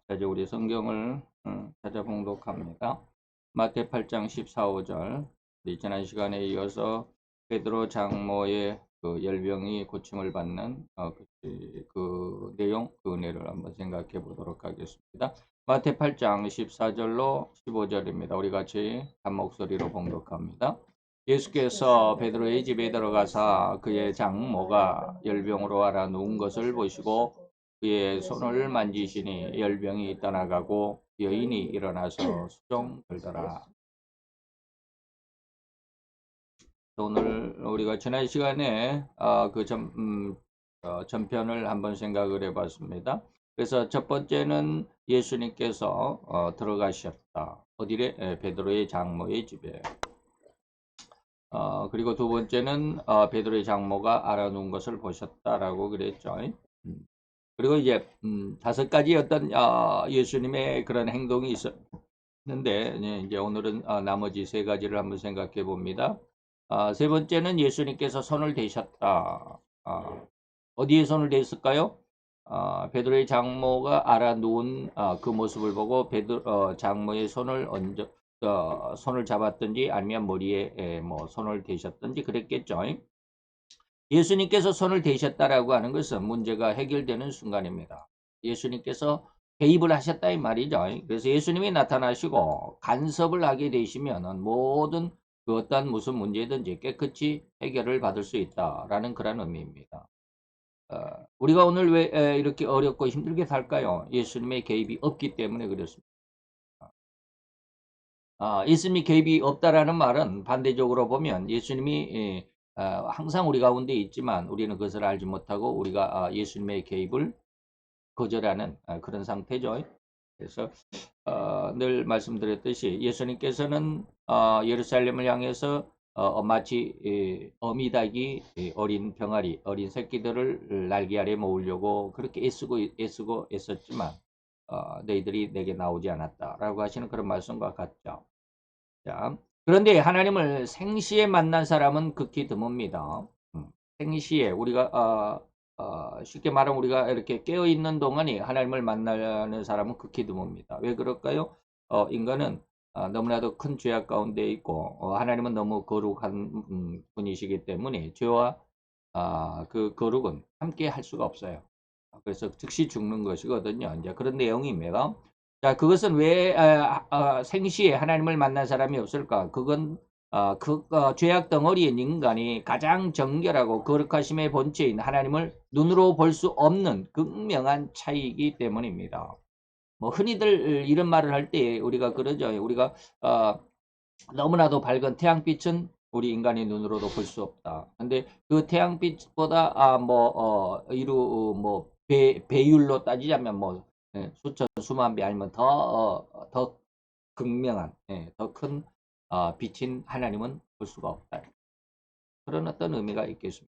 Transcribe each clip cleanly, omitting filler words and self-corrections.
자, 이제 우리 성경을 찾아 봉독합니다. 마태 8장 14, 5절. 우리 지난 시간에 이어서 베드로 장모의 그 열병이 고침을 받는 그 내용, 그 은혜를 한번 생각해 보도록 하겠습니다. 마태 8장 14절로 15절입니다. 우리 같이 한 목소리로 봉독합니다. 예수께서 베드로의 집에 들어가사 그의 장모가 열병으로 앓아 누운 것을 보시고 그의 손을 만지시니 열병이 떠나가고 여인이 일어나서 수종 들더라. 오늘 우리가 지난 시간에 전편을 한번 생각을 해봤습니다. 그래서 첫 번째는 예수님께서 들어가셨다. 어디래? 베드로의 장모의 집에. 그리고 두 번째는 베드로의 장모가 알아놓은 것을 보셨다라고 그랬죠. 그리고 이제 다섯 가지 어떤 예수님의 그런 행동이 있었는데 이제 오늘은 나머지 세 가지를 한번 생각해 봅니다. 세 번째는 예수님께서 손을 대셨다. 어디에 손을 댔을까요? 베드로의 장모가 알아 누운 그 모습을 보고 장모의 손을 잡았든지 아니면 머리에 뭐 손을 대셨든지 그랬겠죠. 예수님께서 손을 대셨다라고 하는 것은 문제가 해결되는 순간입니다. 예수님께서 개입을 하셨다 이 말이죠. 그래서 예수님이 나타나시고 간섭을 하게 되시면 모든 그 어떤 무슨 문제든지 깨끗이 해결을 받을 수 있다라는 그런 의미입니다. 우리가 오늘 왜 이렇게 어렵고 힘들게 살까요? 예수님의 개입이 없기 때문에 그렇습니다. 예수님이 개입이 없다라는 말은 반대적으로 보면 예수님이 항상 우리 가운데 있지만 우리는 그것을 알지 못하고 우리가 예수님의 개입을 거절하는 그런 상태죠. 그래서 늘 말씀드렸듯이 예수님께서는 예루살렘을 향해서 마치 어미닭이 어린 병아리, 어린 새끼들을 날개 아래 모으려고 그렇게 애쓰고 애썼지만 너희들이 내게 나오지 않았다라고 하시는 그런 말씀과 같죠. 자, 그런데 하나님을 생시에 만난 사람은 극히 드뭅니다. 생시에 우리가 쉽게 말하면 우리가 이렇게 깨어 있는 동안이 하나님을 만나는 사람은 극히 드뭅니다. 왜 그럴까요? 인간은 너무나도 큰 죄악 가운데 있고 하나님은 너무 거룩한 분이시기 때문에 죄와 그 거룩은 함께 할 수가 없어요. 그래서 즉시 죽는 것이거든요. 이제 그런 내용입니다. 자, 그것은 왜 생시에 하나님을 만난 사람이 없을까? 그건 죄악 덩어리인 인간이 가장 정결하고 거룩하심의 본체인 하나님을 눈으로 볼 수 없는 극명한 차이이기 때문입니다. 뭐 흔히들 이런 말을 할 때 우리가 그러죠. 우리가 너무나도 밝은 태양빛은 우리 인간의 눈으로도 볼 수 없다. 근데 그 태양빛보다 배율로 따지자면 뭐 수천 수만 배 아니면 더 극명한 더 큰 빛인 하나님은 볼 수가 없다. 그런 어떤 의미가 있겠습니다.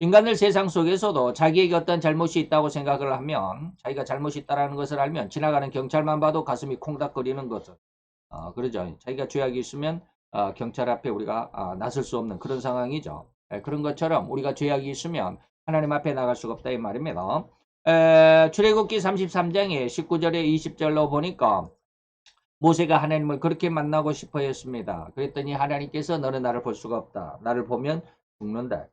인간들 세상 속에서도 자기에게 어떤 잘못이 있다고 생각을 하면 자기가 잘못이 있다는 것을 알면 지나가는 경찰만 봐도 가슴이 콩닥거리는 것을 그러죠. 자기가 죄악이 있으면 경찰 앞에 우리가 나설 수 없는 그런 상황이죠. 그런 것처럼 우리가 죄악이 있으면 하나님 앞에 나갈 수가 없다 이 말입니다. 출애굽기 33장에 19절에 20절로 보니까 모세가 하나님을 그렇게 만나고 싶어 했습니다. 그랬더니 하나님께서 너는 나를 볼 수가 없다. 나를 보면 죽는다.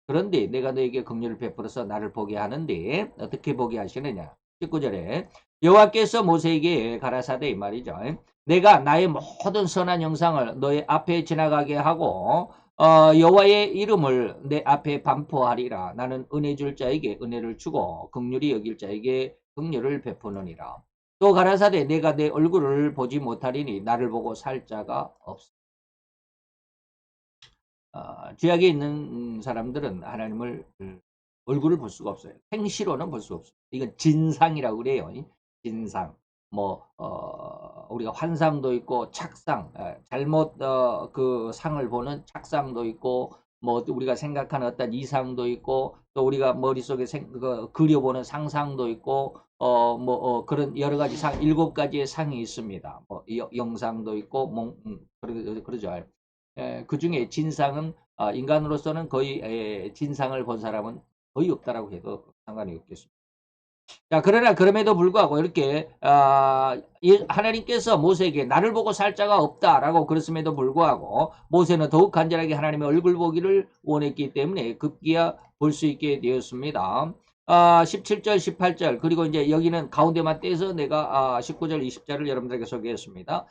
그런데 내가 너에게 긍휼을 베풀어서 나를 보게 하는데 어떻게 보게 하시느냐. 19절에 여호와께서 모세에게 가라사대 이 말이죠. 내가 나의 모든 선한 영상을 너의 앞에 지나가게 하고 여호와의 이름을 내 앞에 반포하리라. 나는 은혜 줄 자에게 은혜를 주고 긍휼히 여길 자에게 긍휼을 베푸느니라. 또 가라사대 내가 내 얼굴을 보지 못하리니 나를 보고 살 자가 없어. 죄악에 있는 사람들은 하나님을 얼굴을 볼 수가 없어요. 행시로는 볼 수 없어요. 이건 진상이라고 그래요. 진상. 우리가 환상도 있고 착상, 잘못 그 상을 보는 착상도 있고 뭐 우리가 생각하는 어떤 이상도 있고 또 우리가 머릿속에 그려보는 상상도 있고 그런 여러 가지 일곱 가지의 상이 있습니다. 뭐 영상도 있고 그러죠. 그 중에 진상은 인간으로서는 거의 진상을 본 사람은 거의 없다라고 해도 상관이 없겠습니다. 자, 그러나 그럼에도 불구하고 이렇게 하나님께서 모세에게 나를 보고 살 자가 없다라고 그랬음에도 불구하고 모세는 더욱 간절하게 하나님의 얼굴 보기를 원했기 때문에 급기야 볼 수 있게 되었습니다. 17절, 18절 그리고 이제 여기는 가운데만 떼서 내가 19절, 20절을 여러분들에게 소개했습니다.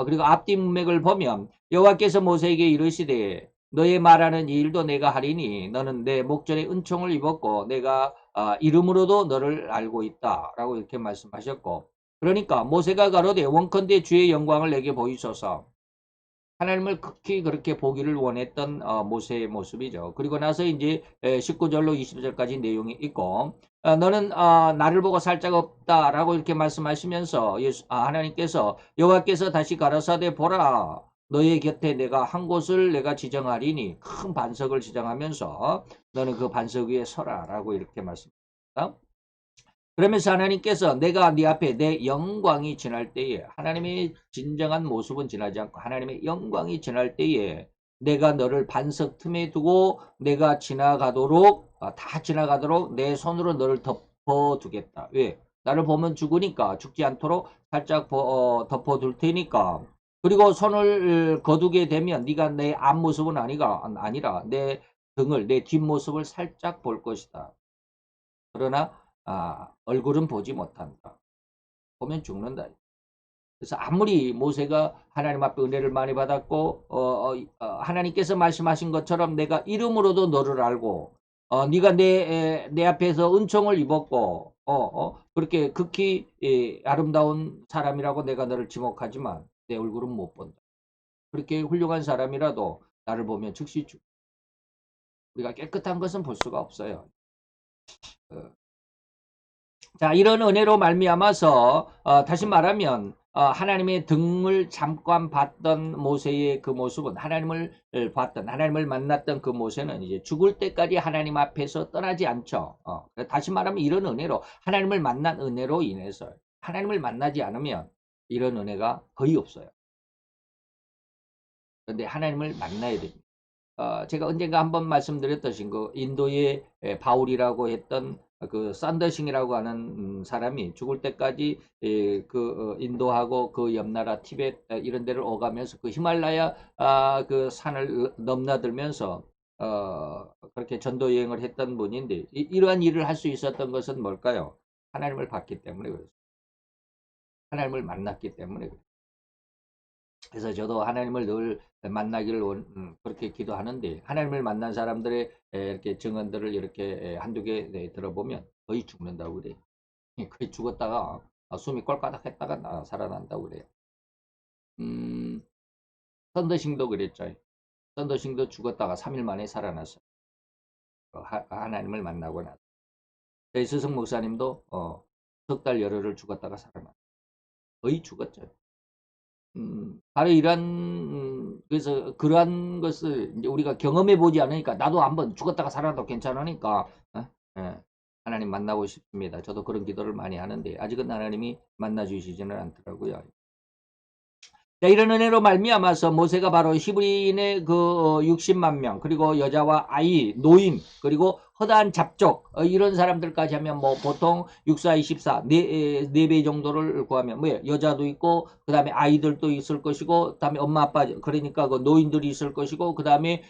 그리고 앞뒤 문맥을 보면 여호와께서 모세에게 이르시되 너의 말하는 이 일도 내가 하리니 너는 내 목전에 은총을 입었고 내가 이름으로도 너를 알고 있다라고 이렇게 말씀하셨고 그러니까 모세가 가로되 원컨대 주의 영광을 내게 보이소서 하나님을 극히 그렇게 보기를 원했던 모세의 모습이죠. 그리고 나서 이제 19절로 20절까지 내용이 있고 너는 나를 보고 살 자가 없다라고 이렇게 말씀하시면서 하나님께서 여호와께서 다시 가라사대 보라 너의 곁에 내가 한 곳을 내가 지정하리니 큰 반석을 지정하면서 너는 그 반석 위에 서라라고 이렇게 말씀합니다. 그러면서 하나님께서 내가 네 앞에 내 영광이 지날 때에 하나님의 진정한 모습은 지나지 않고 하나님의 영광이 지날 때에 내가 너를 반석 틈에 두고 내가 지나가도록 다 지나가도록 내 손으로 너를 덮어두겠다. 왜? 나를 보면 죽으니까 죽지 않도록 살짝 덮어둘 테니까 그리고 손을 거두게 되면 네가 내 앞모습은 아니라 내 등을 내 뒷모습을 살짝 볼 것이다. 그러나 얼굴은 보지 못한다. 보면 죽는다. 그래서 아무리 모세가 하나님 앞에 은혜를 많이 받았고 하나님께서 말씀하신 것처럼 내가 이름으로도 너를 알고 네가 내 앞에서 은총을 입었고 그렇게 극히 아름다운 사람이라고 내가 너를 지목하지만 내 얼굴은 못 본다. 그렇게 훌륭한 사람이라도 나를 보면 즉시 죽. 우리가 깨끗한 것은 볼 수가 없어요. 어, 자, 이런 은혜로 말미암아서 다시 말하면 하나님의 등을 잠깐 봤던 모세의 그 모습은 하나님을 만났던 그 모세는 이제 죽을 때까지 하나님 앞에서 떠나지 않죠. 다시 말하면 이런 은혜로 하나님을 만난 은혜로 인해서 하나님을 만나지 않으면 이런 은혜가 거의 없어요. 그런데 하나님을 만나야 됩니다. 제가 언젠가 한번 말씀드렸듯이 그 인도의 바울이라고 했던 그 산더싱이라고 하는 사람이 죽을 때까지 그 인도하고 그 옆나라 티벳 이런 데를 오가면서 그 히말라야 그 산을 넘나들면서 그렇게 전도 여행을 했던 분인데 이러한 일을 할 수 있었던 것은 뭘까요? 하나님을 봤기 때문에 그렇습니다. 하나님을 만났기 때문에 그렇습니다. 그래서 저도 하나님을 늘 만나기를 그렇게 기도하는데 하나님을 만난 사람들의 이렇게 증언들을 이렇게 한두 개 들어보면 거의 죽는다고 그래요. 거의 죽었다가 숨이 꼴까닥 했다가 살아난다고 그래요. 음, 선더싱도 그랬죠. 선더싱도 죽었다가 3일 만에 살아났어요. 하나님을 만나고 나서. 저희 스승 목사님도 석 달 열흘을 죽었다가 살아났어요. 거의 죽었죠. 바로 이런 그래서 그러한 것을 이제 우리가 경험해 보지 않으니까 나도 한번 죽었다가 살아도 괜찮으니까 예, 하나님 만나고 싶습니다. 저도 그런 기도를 많이 하는데 아직은 하나님이 만나 주시지는 않더라고요. 자, 이런 은혜로 말미암아서 모세가 바로 히브리인의 그 60만 명 그리고 여자와 아이, 노인 그리고 허다한 잡족 이런 사람들까지 하면 뭐 보통 64, 24 네 배 정도를 구하면 뭐 여자도 있고 그 다음에 아이들도 있을 것이고 그 다음에 엄마 아빠 그러니까 그 노인들이 있을 것이고 그 다음에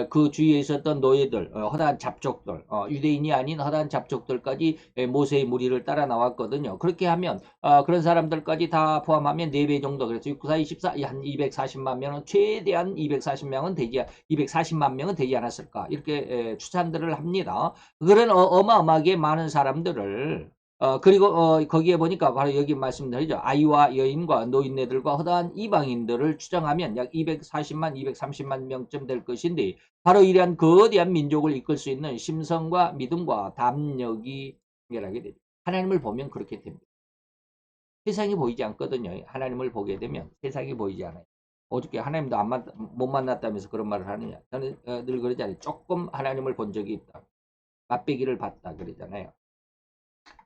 그 주위에 있었던 노예들 허다한 잡족들 유대인이 아닌 허다한 잡족들까지 모세의 무리를 따라 나왔거든요. 그렇게 하면 그런 사람들까지 다 포함하면 4배 정도 그래서 6, 4, 24, 한 240만 명은 최대한 240만 명은 되지 않았을까 이렇게 추산들을 합니다. 그런 어마어마하게 많은 사람들을 그리고 거기에 보니까 바로 여기 말씀드리죠. 아이와 여인과 노인네들과 허다한 이방인들을 추정하면 약 240만, 230만 명쯤 될 것인데 바로 이러한 거대한 민족을 이끌 수 있는 심성과 믿음과 담력이 생겨나게 됩니다. 하나님을 보면 그렇게 됩니다. 세상이 보이지 않거든요. 하나님을 보게 되면 세상이 보이지 않아요. 어저께 하나님도 못 만났다면서 그런 말을 하느냐. 저는 늘 그러잖아요. 조금 하나님을 본 적이 있다. 맛배기를 봤다 그러잖아요.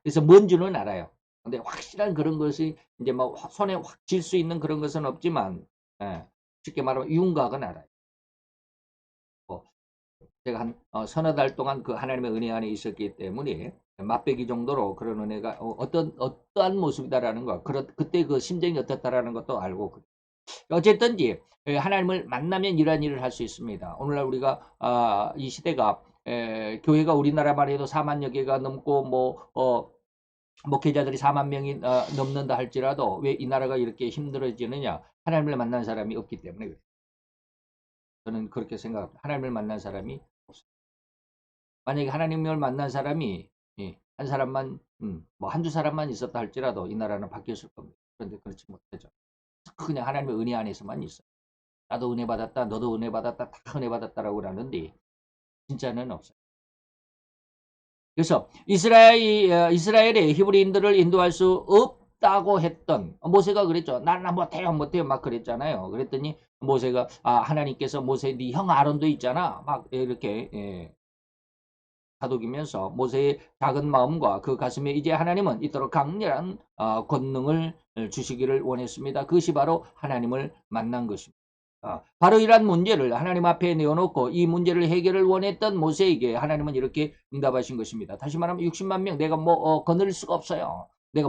그래서 뭔지는 알아요. 근데 확실한 그런 것이 이제 뭐 손에 확 쥘 수 있는 그런 것은 없지만 쉽게 말하면 윤곽은 알아요. 뭐 제가 한 서너 달 동안 그 하나님의 은혜 안에 있었기 때문에 맛배기 정도로 그런 은혜가 어떠한 모습이다라는 거, 그때 그 심정이 어떻다라는 것도 알고 어쨌든지 하나님을 만나면 이러한 일을 할 수 있습니다. 오늘날 우리가 이 시대가 교회가 우리나라만 해도 4만여 개가 넘고 목회자들이 4만 명이 넘는다 할지라도 왜 이 나라가 이렇게 힘들어지느냐? 하나님을 만난 사람이 없기 때문에 그래요. 저는 그렇게 생각합니다. 하나님을 만난 사람이 없어요. 만약에 하나님을 만난 사람이 한 사람만 뭐 한두 사람만 있었다 할지라도 이 나라는 바뀌었을 겁니다. 그런데 그렇지 못하죠. 그냥 하나님의 은혜 안에서만 있어요. 나도 은혜 받았다, 너도 은혜 받았다, 다 은혜 받았다라고 그러는데 진짜는 없어요. 그래서 이스라엘의 히브리인들을 인도할 수 없다고 했던 모세가 그랬죠. 나는 못해요, 못해요 막 그랬잖아요. 그랬더니 모세가 하나님께서 모세 네 형 아론도 있잖아 막 이렇게 다독이면서 모세의 작은 마음과 그 가슴에 이제 하나님은 이토록 강렬한 권능을 주시기를 원했습니다. 그것이 바로 하나님을 만난 것입니다. 바로 이러한 문제를 하나님 앞에 내어놓고 이 문제를 해결을 원했던 모세에게 하나님은 이렇게 응답하신 것입니다. 다시 말하면 60만 명 내가 거느릴 수가 없어요. 내가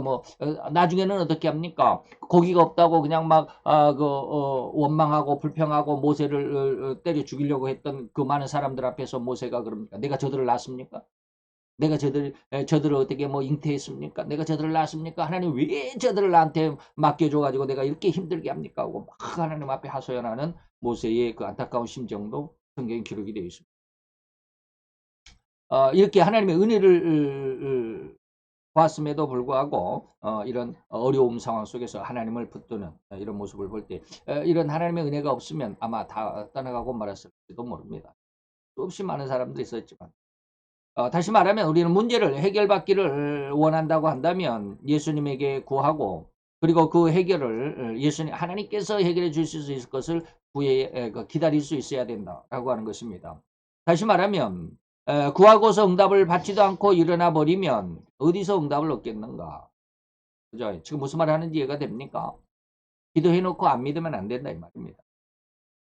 나중에는 어떻게 합니까? 고기가 없다고 그냥 막 원망하고 불평하고 모세를 때려 죽이려고 했던 그 많은 사람들 앞에서 모세가 그럽니까? 내가 저들을 낳습니까? 내가 저들을 어떻게 잉태했습니까? 내가 저들을 낳았습니까? 하나님 왜 저들을 나한테 맡겨줘가지고 내가 이렇게 힘들게 합니까? 하고 막 하나님 앞에 하소연하는 모세의 그 안타까운 심정도 성경에 기록이 되어 있습니다. 이렇게 하나님의 은혜를 보았음에도 불구하고 이런 어려움 상황 속에서 하나님을 붙드는 이런 모습을 볼 때 이런 하나님의 은혜가 없으면 아마 다 떠나가고 말았을지도 모릅니다. 수없이 많은 사람들이 있었지만 다시 말하면 우리는 문제를 해결받기를 원한다고 한다면 예수님에게 구하고 그리고 그 해결을 하나님께서 해결해 주실 수 있을 것을 기다릴 수 있어야 된다라고 하는 것입니다. 다시 말하면 구하고서 응답을 받지도 않고 일어나 버리면 어디서 응답을 얻겠는가? 그죠? 지금 무슨 말 하는지 이해가 됩니까? 기도해 놓고 안 믿으면 안 된다 이 말입니다.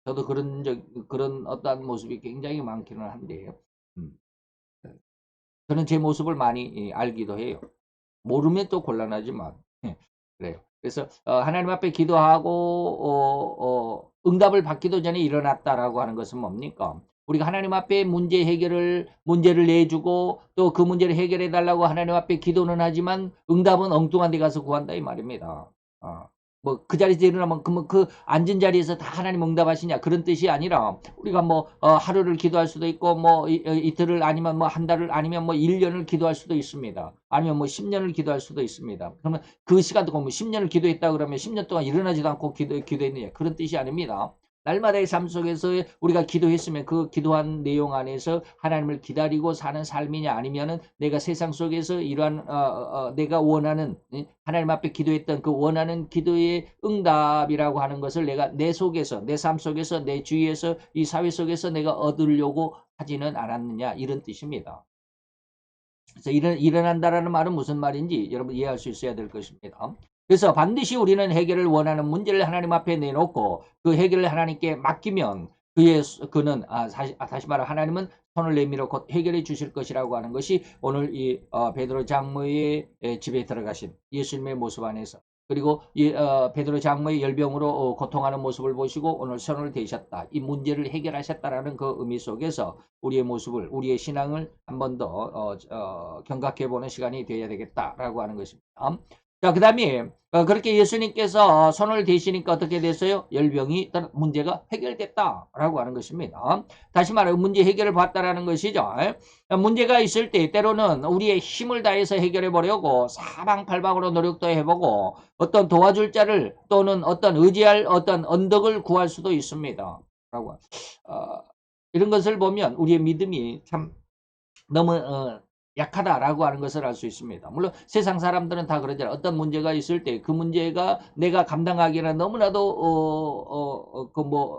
저도 그런 어떠한 모습이 굉장히 많기는 한데요. 음. 저는 제 모습을 많이 알기도 해요. 모르면 또 곤란하지만 그래요. 그래서 하나님 앞에 기도하고 응답을 받기도 전에 일어났다라고 하는 것은 뭡니까? 우리가 하나님 앞에 문제를 내주고 또 그 문제를 해결해 달라고 하나님 앞에 기도는 하지만 응답은 엉뚱한 데 가서 구한다 이 말입니다. 그 자리에서 일어나면 그 앉은 자리에서 다 하나님 응답하시냐 그런 뜻이 아니라 우리가 하루를 기도할 수도 있고 이틀을 아니면 한 달을 아니면 1년을 기도할 수도 있습니다. 아니면 10년을 기도할 수도 있습니다. 그러면 그 시간 동안 10년을 기도했다 그러면 10년 동안 일어나지도 않고 기도했느냐 그런 뜻이 아닙니다. 날마다의 삶 속에서 우리가 기도했으면 그 기도한 내용 안에서 하나님을 기다리고 사는 삶이냐 아니면은 내가 세상 속에서 이러한 내가 원하는 하나님 앞에 기도했던 그 원하는 기도의 응답이라고 하는 것을 내가 내 속에서 내 삶 속에서 내 주위에서 이 사회 속에서 내가 얻으려고 하지는 않았느냐 이런 뜻입니다. 그래서 일어난다라는 말은 무슨 말인지 여러분 이해할 수 있어야 될 것입니다. 그래서 반드시 우리는 해결을 원하는 문제를 하나님 앞에 내놓고 그 해결을 하나님께 맡기면 그는 다시 말해 하나님은 손을 내밀어 곧 해결해 주실 것이라고 하는 것이 오늘 이 베드로 장로의 집에 들어가신 예수님의 모습 안에서 그리고 베드로 장로의 열병으로 고통하는 모습을 보시고 오늘 손을 대셨다. 이 문제를 해결하셨다라는 그 의미 속에서 우리의 모습을 우리의 신앙을 한 번 더 경각해 보는 시간이 되어야 되겠다라고 하는 것입니다. 자, 그다음에 그렇게 예수님께서 손을 대시니까 어떻게 됐어요? 열병이 문제가 해결됐다라고 하는 것입니다. 다시 말해 문제 해결을 봤다라는 것이죠. 문제가 있을 때 때로는 우리의 힘을 다해서 해결해 보려고 사방팔방으로 노력도 해보고 어떤 도와줄 자를 또는 어떤 의지할 어떤 언덕을 구할 수도 있습니다. 라고 이런 것을 보면 우리의 믿음이 참 너무 약하다라고 하는 것을 알 수 있습니다. 물론 세상 사람들은 다 그러잖아요. 어떤 문제가 있을 때 그 문제가 내가 감당하기에는 너무나도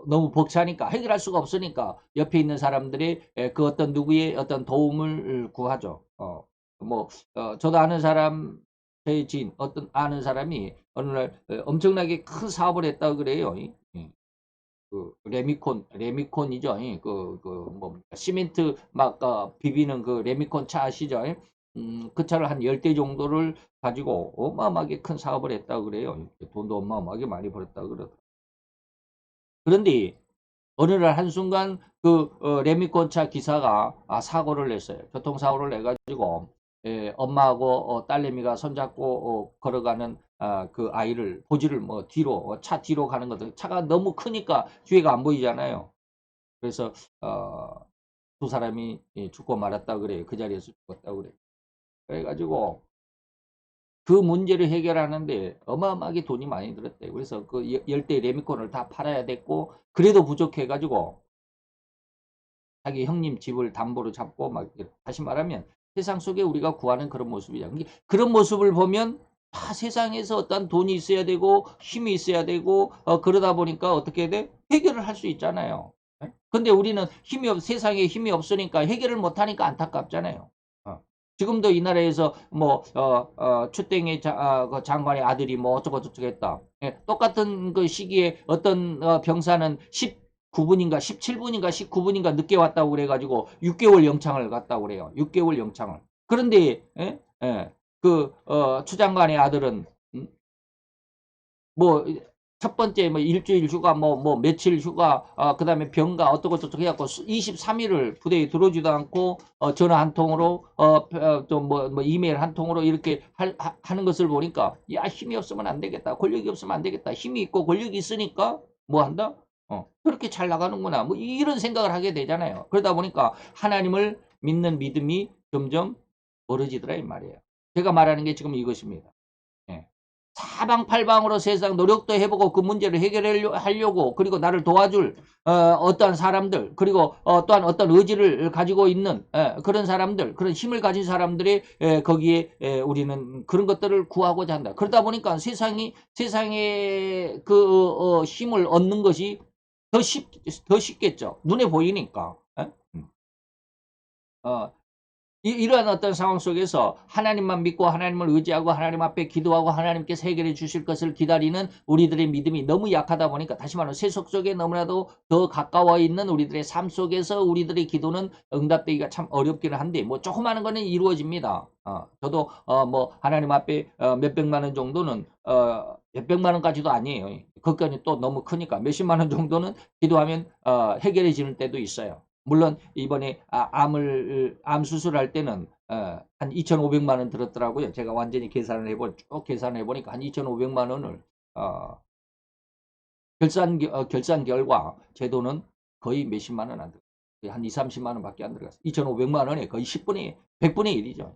너무 벅차니까 해결할 수가 없으니까 옆에 있는 사람들이 그 어떤 누구의 어떤 도움을 구하죠. 저도 아는 사람 제 지인 어떤 아는 사람이 어느 날 엄청나게 큰 사업을 했다고 그래요. 레미콘이죠. 뭐, 시멘트 막, 비비는 그 레미콘 차 아시죠? 그 차를 한 10대 정도를 가지고 어마어마하게 큰 사업을 했다고 그래요. 돈도 어마어마하게 많이 벌었다고 그러더라고요. 그런데 어느 날 한순간 레미콘차 기사가 사고를 냈어요. 교통사고를 내가지고 엄마하고 딸내미가 손잡고 걸어가는 그 아이를 보지를 뭐 뒤로 차 뒤로 가는 것들 차가 너무 크니까 뒤에가 안 보이잖아요. 그래서 두 사람이 죽고 말았다 그래요. 그 자리에서 죽었다고 그래요. 그래가지고 그 문제를 해결하는데 어마어마하게 돈이 많이 들었대요. 그래서 그 열대 레미콘을 다 팔아야 됐고 그래도 부족해가지고 자기 형님 집을 담보로 잡고 막 다시 말하면 세상 속에 우리가 구하는 그런 모습이죠. 그런 모습을 보면 다 세상에서 어떤 돈이 있어야 되고 힘이 있어야 되고 그러다 보니까 어떻게 돼? 해결을 할 수 있잖아요. 예? 근데 우리는 세상에 힘이 없으니까 해결을 못 하니까 안타깝잖아요. 어. 지금도 이 나라에서 뭐 추땡의 그 장관의 아들이 뭐 어쩌고 저쩌고 했다. 예, 똑같은 그 시기에 어떤 병사는 19분인가 17분인가 19분인가 늦게 왔다고 그래가지고 6개월 영창을 갔다고 그래요. 6개월 영창을. 그런데 예? 예. 추 장관의 아들은 뭐 첫 번째 뭐 일주일 휴가 뭐 며칠 휴가 그다음에 병가 어떻고 저쩌고 해갖고 23일을 부대에 들어오지도 않고 전화 한 통으로 뭐 이메일 한 통으로 이렇게 하는 것을 보니까 야 힘이 없으면 안 되겠다 권력이 없으면 안 되겠다 힘이 있고 권력이 있으니까 뭐 한다 그렇게 잘 나가는구나 뭐 이런 생각을 하게 되잖아요. 그러다 보니까 하나님을 믿는 믿음이 점점 멀어지더라 이 말이에요. 제가 말하는 게 지금 이것입니다. 예. 사방팔방으로 세상 노력도 해보고 그 문제를 해결하려고 그리고 나를 도와줄 어떠한 사람들 그리고 또한 어떤 의지를 가지고 있는 그런 사람들 그런 힘을 가진 사람들이 거기에 우리는 그런 것들을 구하고자 한다. 그러다 보니까 세상에 힘을 얻는 것이 더 쉽겠죠. 눈에 보이니까. 예? 어, 이러한 어떤 상황 속에서 하나님만 믿고 하나님을 의지하고 하나님 앞에 기도하고 하나님께서 해결해 주실 것을 기다리는 우리들의 믿음이 너무 약하다 보니까 다시 말하면 세속 속에 너무나도 더 가까워 있는 우리들의 삶 속에서 우리들의 기도는 응답되기가 참 어렵기는 한데 뭐 조그마한 거는 이루어집니다. 저도 뭐 하나님 앞에 몇백만 원 정도는 몇백만 원까지도 아니에요. 그것까지 또 너무 크니까 몇십만 원 정도는 기도하면 해결해지는 때도 있어요. 물론 이번에 암 수술할 때는 한 2,500만 원 들었더라고요. 제가 완전히 쭉 계산을 해보니까 한 2,500만 원을 어, 결산 결과 제 돈은 거의 몇십만 원 안 들어요. 한 2, 30만 원밖에 안 들어갔어요. 2,500만 원에 거의 100분의 1이죠.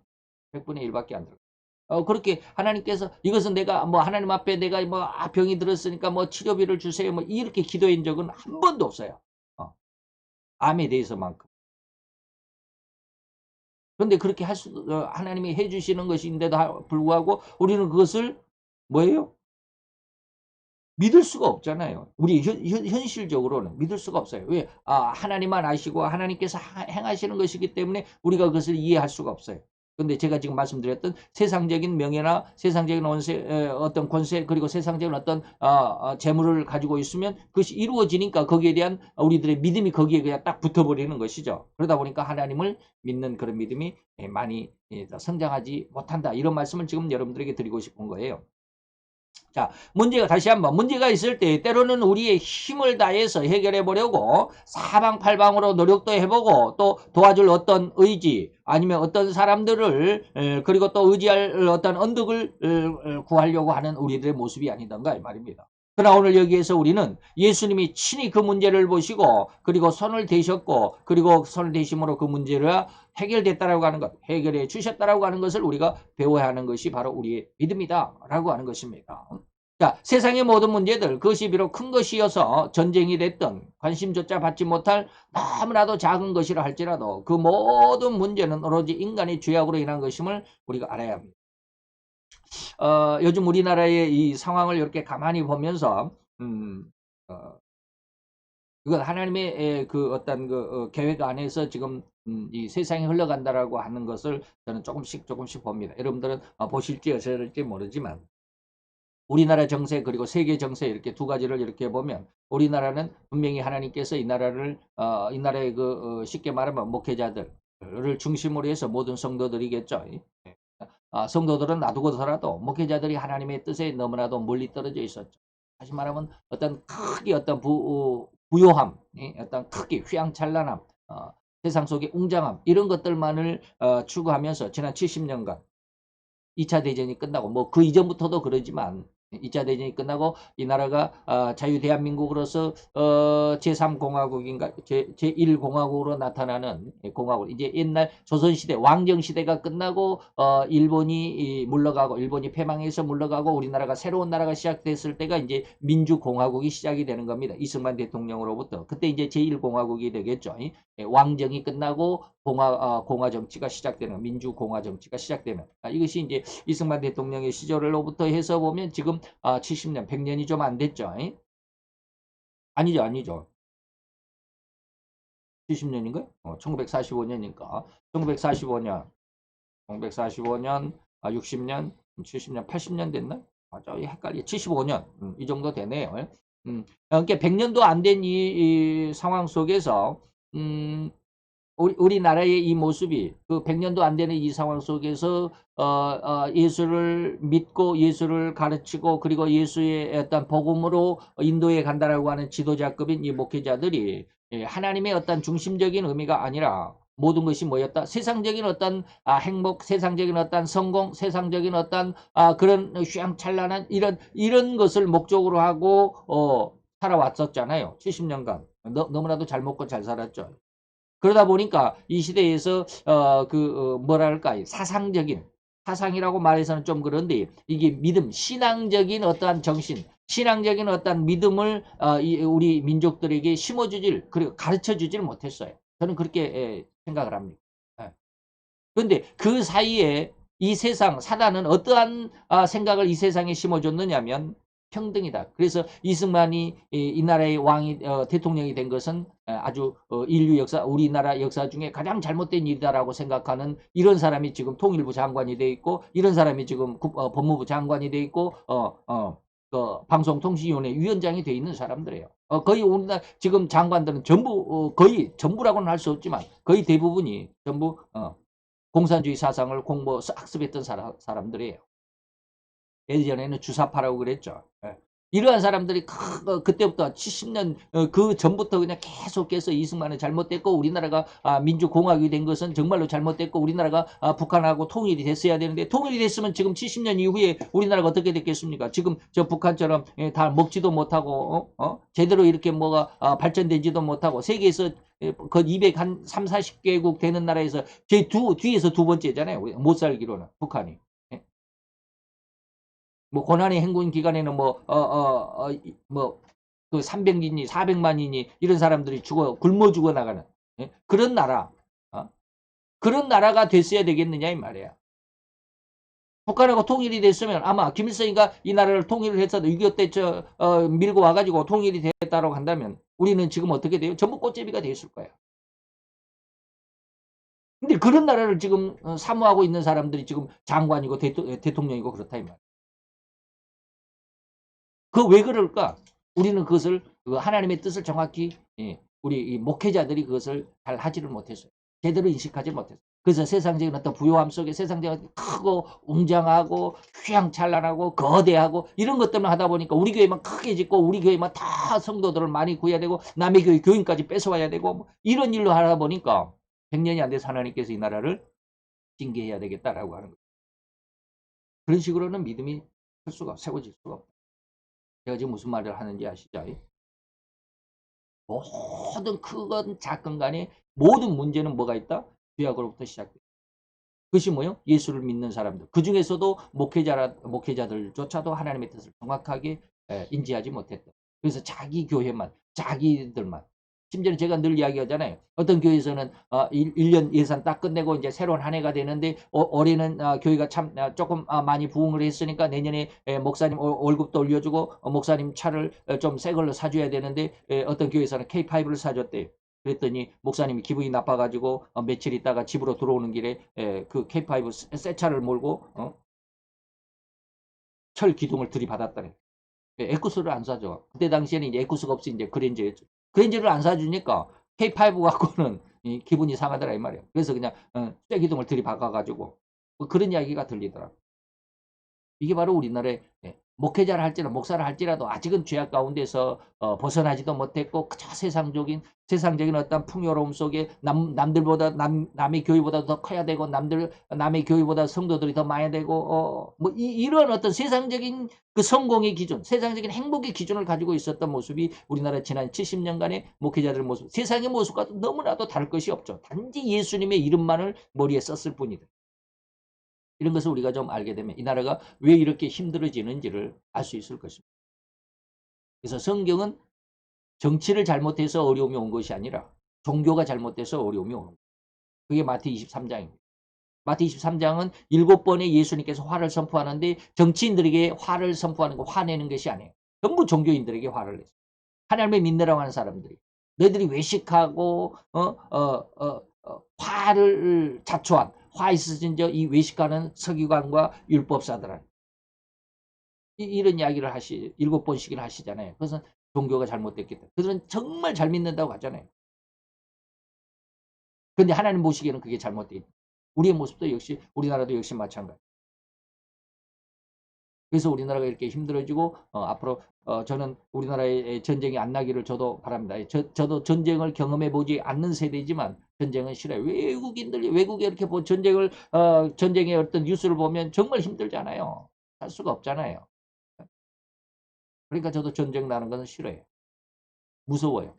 100분의 1밖에 안 들어요. 그렇게 하나님께서 이것은 내가 뭐 하나님 앞에 내가 뭐 병이 들었으니까 뭐 치료비를 주세요. 뭐 이렇게 기도한 적은 한 번도 없어요. 암에 대해서만큼. 그런데 그렇게 하나님이 해주시는 것인데도 불구하고 우리는 그것을 뭐예요? 믿을 수가 없잖아요. 우리 현실적으로는 믿을 수가 없어요. 왜? 하나님만 아시고 하나님께서 행하시는 것이기 때문에 우리가 그것을 이해할 수가 없어요. 근데 제가 지금 말씀드렸던 세상적인 명예나 세상적인 어떤 권세 그리고 세상적인 어떤 재물을 가지고 있으면 그것이 이루어지니까 거기에 대한 우리들의 믿음이 거기에 그냥 딱 붙어버리는 것이죠. 그러다 보니까 하나님을 믿는 그런 믿음이 많이 성장하지 못한다. 이런 말씀을 지금 여러분들에게 드리고 싶은 거예요. 자, 다시 한번 문제가 있을 때 때로는 우리의 힘을 다해서 해결해 보려고 사방팔방으로 노력도 해보고 또 도와줄 어떤 의지 아니면 어떤 사람들을 그리고 또 의지할 어떤 언덕을 구하려고 하는 우리들의 모습이 아니던가 이 말입니다. 그러나 오늘 여기에서 우리는 예수님이 친히 그 문제를 보시고 그리고 손을 대셨고 그리고 손을 대심으로 그 문제가 해결됐다라고 하는 것, 해결해 주셨다라고 하는 것을 우리가 배워야 하는 것이 바로 우리의 믿음이다라고 하는 것입니다. 자, 세상의 모든 문제들, 그것이 비록 큰 것이어서 전쟁이 됐던 관심조차 받지 못할 너무나도 작은 것이라 할지라도 그 모든 문제는 오로지 인간의 죄악으로 인한 것임을 우리가 알아야 합니다. 요즘 우리나라의 이 상황을 이렇게 가만히 보면서, 어, 그건 하나님의 그 어떤 계획 안에서 지금 이 세상이 흘러간다라고 하는 것을 저는 조금씩 봅니다. 여러분들은 보실지 어쩔지 모르지만 우리나라 정세 그리고 세계 정세 이렇게 두 가지를 이렇게 보면 우리나라는 분명히 하나님께서 이 나라를 이 나라의 쉽게 말하면 목회자들을 중심으로 해서 모든 성도들이겠죠. 예. 성도들은 놔두고서라도 목회자들이 하나님의 뜻에 너무나도 멀리 떨어져 있었죠. 다시 말하면 어떤 크게 어떤 부요함, 어떤 크게 휘황찬란함, 세상 속의 웅장함 이런 것들만을 추구하면서 지난 70년간 2차 대전이 끝나고 뭐 그 이전부터도 그러지만 2차 대전이 끝나고 이 나라가 자유 대한민국으로서 제3공화국인가 제1공화국으로 나타나는 공화국 이제 옛날 조선시대 왕정시대가 끝나고 일본이 물러가고 일본이 패망해서 물러가고 우리나라가 새로운 나라가 시작됐을 때가 이제 민주공화국이 시작이 되는 겁니다. 이승만 대통령으로부터 그때 이제 제1공화국이 되겠죠. 왕정이 끝나고 공화 정치가 시작되는 민주공화 정치가 시작되는 이것이 이제 이승만 대통령의 시절로부터 해서 보면 지금 70년, 100년이 좀 안 됐죠. 아니죠, 아니죠. 70년인가요? 1945년이니까 1945년, 1945년, 60년, 70년, 80년 됐나? 맞아, 헷갈려. 75년 이 정도 되네요. 그러니까 100년도 안 된 이 상황 속에서 우리나라의 이 모습이 그 100년도 안 되는 이 상황 속에서 예수를 믿고 예수를 가르치고 그리고 예수의 어떤 복음으로 인도에 간다라고 하는 지도자급인 이 목회자들이 하나님의 어떤 중심적인 의미가 아니라 모든 것이 뭐였다? 세상적인 어떤 행복, 세상적인 어떤 성공, 세상적인 어떤 그런 휘황찬란한 이런 것을 목적으로 하고 살아왔었잖아요. 70년간 너무나도 잘 먹고 잘 살았죠. 그러다 보니까 이 시대에서 뭐랄까 사상적인 사상이라고 말해서는 좀 그런데 이게 믿음 신앙적인 어떠한 정신 신앙적인 어떠한 믿음을 우리 민족들에게 심어주질 그리고 가르쳐주질 못했어요. 저는 그렇게 생각을 합니다. 예. 그런데 그 사이에 이 세상 사단은 어떠한 생각을 이 세상에 심어줬느냐면 평등이다. 그래서 이승만이 이 나라의 왕이 대통령이 된 것은 아주 인류 역사 우리나라 역사 중에 가장 잘못된 일이다라고 생각하는 이런 사람이 지금 통일부 장관이 돼 있고 이런 사람이 지금 법무부 장관이 돼 있고 그 방송통신위원회 위원장이 돼 있는 사람들이에요. 거의 우리나라 지금 장관들은 전부 거의 전부라고는 할 수 없지만 거의 대부분이 전부 공산주의 사상을 학습했던 사람들이에요. 예전에는 주사파라고 그랬죠. 예. 이러한 사람들이 그때부터 70년 그 전부터 그냥 계속해서 이승만은 잘못됐고 우리나라가 민주공화국이 된 것은 정말로 잘못됐고 우리나라가 북한하고 통일이 됐어야 되는데 통일이 됐으면 지금 70년 이후에 우리나라가 어떻게 됐겠습니까? 지금 저 북한처럼 다 먹지도 못하고 제대로 이렇게 뭐가 발전되지도 못하고 세계에서 그 3, 40개국 되는 나라에서 뒤에서 두 번째잖아요. 못 살기로는 북한이. 예. 뭐 고난의 행군 기간에는 그 300이니 400만이니 이런 사람들이 굶어 죽어 나가는 그런 나라 그런 나라가 됐어야 되겠느냐 이 말이야. 북한하고 통일이 됐으면 아마 김일성이가 이 나라를 통일을 했어도 6.25 때 밀고 와가지고 통일이 됐다고 한다면 우리는 지금 어떻게 돼요? 전부 꽃제비가 돼 있을 거야. 근데 그런 나라를 지금 사모하고 있는 사람들이 지금 장관이고 대통령이고 그렇다 이 말이야. 그 왜 그럴까? 우리는 그것을 하나님의 뜻을 정확히 우리 목회자들이 그것을 잘 하지를 못했어요. 제대로 인식하지 못했어요. 그래서 세상적인 어떤 부요함 속에 세상적인 크고 웅장하고 휘황찬란하고 거대하고 이런 것들만 하다 보니까 우리 교회만 크게 짓고 우리 교회만 다 성도들을 많이 구해야 되고 남의 교회 교인까지 뺏어와야 되고 뭐 이런 일로 하다 보니까 100년이 안 돼서 하나님께서 이 나라를 징계해야 되겠다라고 하는 거예요. 그런 식으로는 믿음이 세워질 수가 없어요. 제가 지금 무슨 말을 하는지 아시죠? 모든 크건 작건 간에 모든 문제는 뭐가 있다? 죄악으로부터 시작돼요. 그것이 뭐요? 예수를 믿는 사람들. 그 중에서도 목회자들조차도 하나님의 뜻을 정확하게 인지하지 못했다. 그래서 자기 교회만, 자기들만. 심지어는 제가 늘 이야기하잖아요. 어떤 교회에서는 1년 예산 딱 끝내고 이제 새로운 한 해가 되는데 올해는 교회가 참 조금 많이 부흥을 했으니까 내년에 목사님 월급도 올려주고 목사님 차를 좀 새 걸로 사줘야 되는데 어떤 교회에서는 K5를 사줬대요. 그랬더니 목사님이 기분이 나빠가지고 며칠 있다가 집으로 들어오는 길에 그 K5 새 차를 몰고 철 기둥을 들이받았다는. 에쿠스를 안 사죠. 그때 당시에는 이제 에쿠스가 없이 이제 그랜저였죠. 그랜저를 안 사주니까 K5 갖고는 기분이 상하더라 이 말이에요. 그래서 그냥 쇠 기둥을 들이박아가지고 뭐 그런 이야기가 들리더라고. 이게 바로 우리나라의 목회자를 할지라도 목사를 할지라도 아직은 죄악 가운데서 벗어나지도 못했고 그저 세상적인 어떤 풍요로움 속에 남들보다 남의 교회보다 더 커야 되고 남의 교회보다 성도들이 더 많아야 되고 뭐 이런 어떤 세상적인 그 성공의 기준, 세상적인 행복의 기준을 가지고 있었던 모습이 우리나라 지난 70년간의 목회자들 모습, 세상의 모습과 너무나도 다를 것이 없죠. 단지 예수님의 이름만을 머리에 썼을 뿐이다. 이런 것을 우리가 좀 알게 되면 이 나라가 왜 이렇게 힘들어지는지를 알 수 있을 것입니다. 그래서 성경은 정치를 잘못해서 어려움이 온 것이 아니라 종교가 잘못돼서 어려움이 오는 거예요. 그게 마태 23장입니다. 마태 23장은 7번의 예수님께서 화를 선포하는데 정치인들에게 화를 선포하는 거 화내는 것이 아니에요. 전부 종교인들에게 화를 냈어요. 하나님을 믿느라고 하는 사람들이. 너희들이 외식하고 화를 자초한 화 있으신 이 외식하는 서기관과 율법사들아. 이런 이야기를 7번씩이나 하시잖아요. 그것은 종교가 잘못됐기 때문에. 그들은 정말 잘 믿는다고 하잖아요. 그런데 하나님 보시기에는 그게 잘못되어 있다. 우리의 모습도 역시 우리나라도 역시 마찬가지. 그래서 우리나라가 이렇게 힘들어지고 앞으로 저는 우리나라에 전쟁이 안 나기를 저도 바랍니다. 저도 전쟁을 경험해 보지 않는 세대지만 전쟁은 싫어요. 외국에 이렇게 전쟁의 어떤 뉴스를 보면 정말 힘들잖아요. 할 수가 없잖아요. 그러니까 저도 전쟁 나는 것은 싫어요. 무서워요.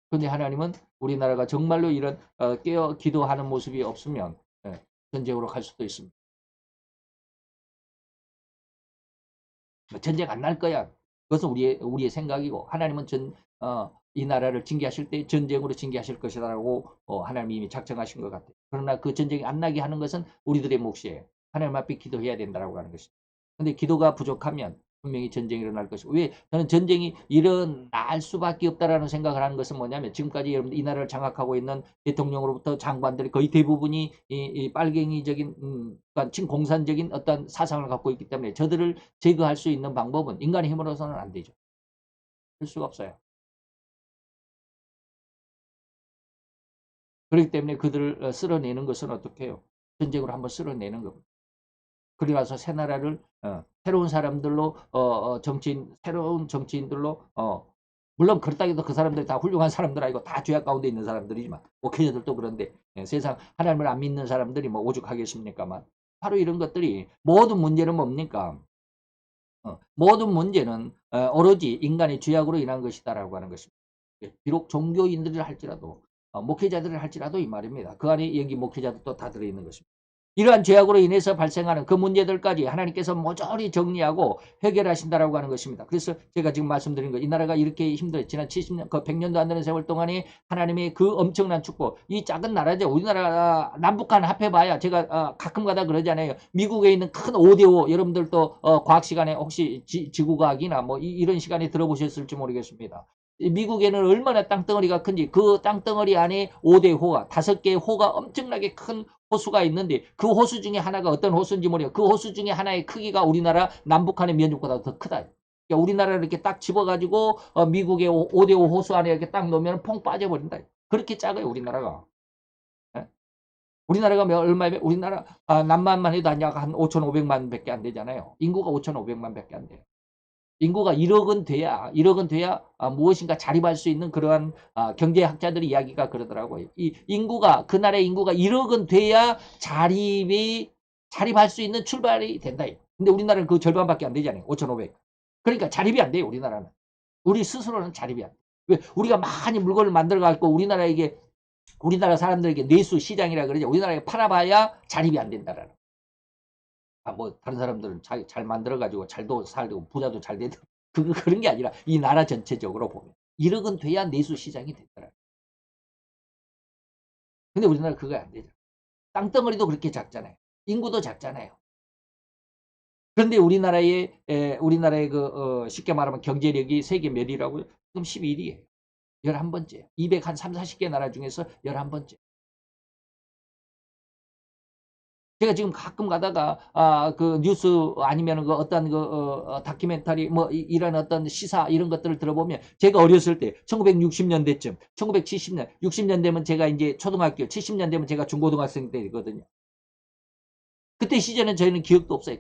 그런데 하나님은 우리나라가 정말로 이런 깨어 기도하는 모습이 없으면 전쟁으로 갈 수도 있습니다. 전쟁 안 날 거야. 그것은 우리의 생각이고 하나님은 이 나라를 징계하실 때 전쟁으로 징계하실 것이라고 하나님이 이미 작정하신 것 같아요. 그러나 그 전쟁이 안 나게 하는 것은 우리들의 몫이에요. 하나님 앞에 기도해야 된다고 하는 것이죠. 그런데 기도가 부족하면 분명히 전쟁이 일어날 것이고 왜 저는 전쟁이 일어날 수밖에 없다라는 생각을 하는 것은 뭐냐면 지금까지 여러분들 이 나라를 장악하고 있는 대통령으로부터 장관들이 거의 대부분이 이 빨갱이적인 그러니까 친공산적인 어떤 사상을 갖고 있기 때문에 저들을 제거할 수 있는 방법은 인간의 힘으로서는 안 되죠. 할 수가 없어요. 그렇기 때문에 그들을 쓸어내는 것은 어떻게 해요? 전쟁으로 한번 쓸어내는 겁니다. 그리고 나서 새 나라를 새로운 사람들로 새로운 정치인들로 물론 그렇다 해도 그 사람들이 다 훌륭한 사람들 아니고 다 죄악 가운데 있는 사람들이지만 목회자들도 그런데 세상 하나님을 안 믿는 사람들이 뭐 오죽하겠습니까만 바로 이런 것들이 모든 문제는 뭡니까? 모든 문제는 오로지 인간의 죄악으로 인한 것이다라고 하는 것입니다. 비록 종교인들을 할지라도 목회자들을 할지라도 이 말입니다. 그 안에 여기 목회자들도 다 들어있는 것입니다. 이러한 죄악으로 인해서 발생하는 그 문제들까지 하나님께서 모조리 정리하고 해결하신다라고 하는 것입니다. 그래서 제가 지금 말씀드린 거 이 나라가 이렇게 힘들어요. 지난 70년, 100년도 안 되는 세월 동안에 하나님의 그 엄청난 축복. 이 작은 나라죠. 우리나라 남북한 합해봐야 제가 가끔 가다 그러잖아요. 미국에 있는 큰 5대5 여러분들도 과학 시간에 혹시 지구과학이나 뭐 이런 시간에 들어보셨을지 모르겠습니다. 미국에는 얼마나 땅덩어리가 큰지 그 땅덩어리 안에 5대 호가 5개의 호가 엄청나게 큰 호수가 있는데 그 호수 중에 하나가 어떤 호수인지 모르겠어요. 그 호수 중에 하나의 크기가 우리나라 남북한의 면적보다 더 크다. 그러니까 우리나라를 이렇게 딱 집어가지고 미국의 5대5 호수 안에 이렇게 딱 놓으면 퐁 빠져버린다. 그렇게 작아요 우리나라가. 예? 우리나라가 얼마면 우리나라 남만만 해도 한 5,500만 밖에 안 되잖아요. 인구가 5,500만 밖에 안 돼요. 인구가 1억은 돼야 무엇인가 자립할 수 있는 그러한 경제학자들의 이야기가 그러더라고요. 이 인구가 그 나라의 인구가 1억은 돼야 자립할 수 있는 출발이 된다. 근데 우리나라는 그 절반밖에 안 되잖아요. 5,500. 그러니까 자립이 안 돼요. 우리나라는. 우리 스스로는 자립이 안 돼. 왜 우리가 많이 물건을 만들어 갖고 우리나라 사람들에게 내수 시장이라 그러죠. 우리나라에 팔아봐야 자립이 안 된다라는. 뭐 다른 사람들은 잘 만들어 가지고 잘도 살고 부자도 잘 되든 그런 게 아니라 이 나라 전체적으로 보면 1억은 돼야 내수 시장이 되더라. 근데 우리나라 그거 안 되죠. 땅덩어리도 그렇게 작잖아요. 인구도 작잖아요. 그런데 우리나라의 쉽게 말하면 경제력이 세계 몇 위라고요? 지금 11위예요. 11번째. 200 한 3, 40개 나라 중에서 11번째. 제가 지금 가끔 가다가 그 뉴스 아니면은 그 어떤 그 다큐멘터리 뭐 이런 어떤 시사 이런 것들을 들어보면 제가 어렸을 때 1960년대쯤 1970년 60년대면 제가 이제 초등학교 70년대면 제가 중고등학생 때거든요. 그때 시절엔 저희는 기억도 없어요.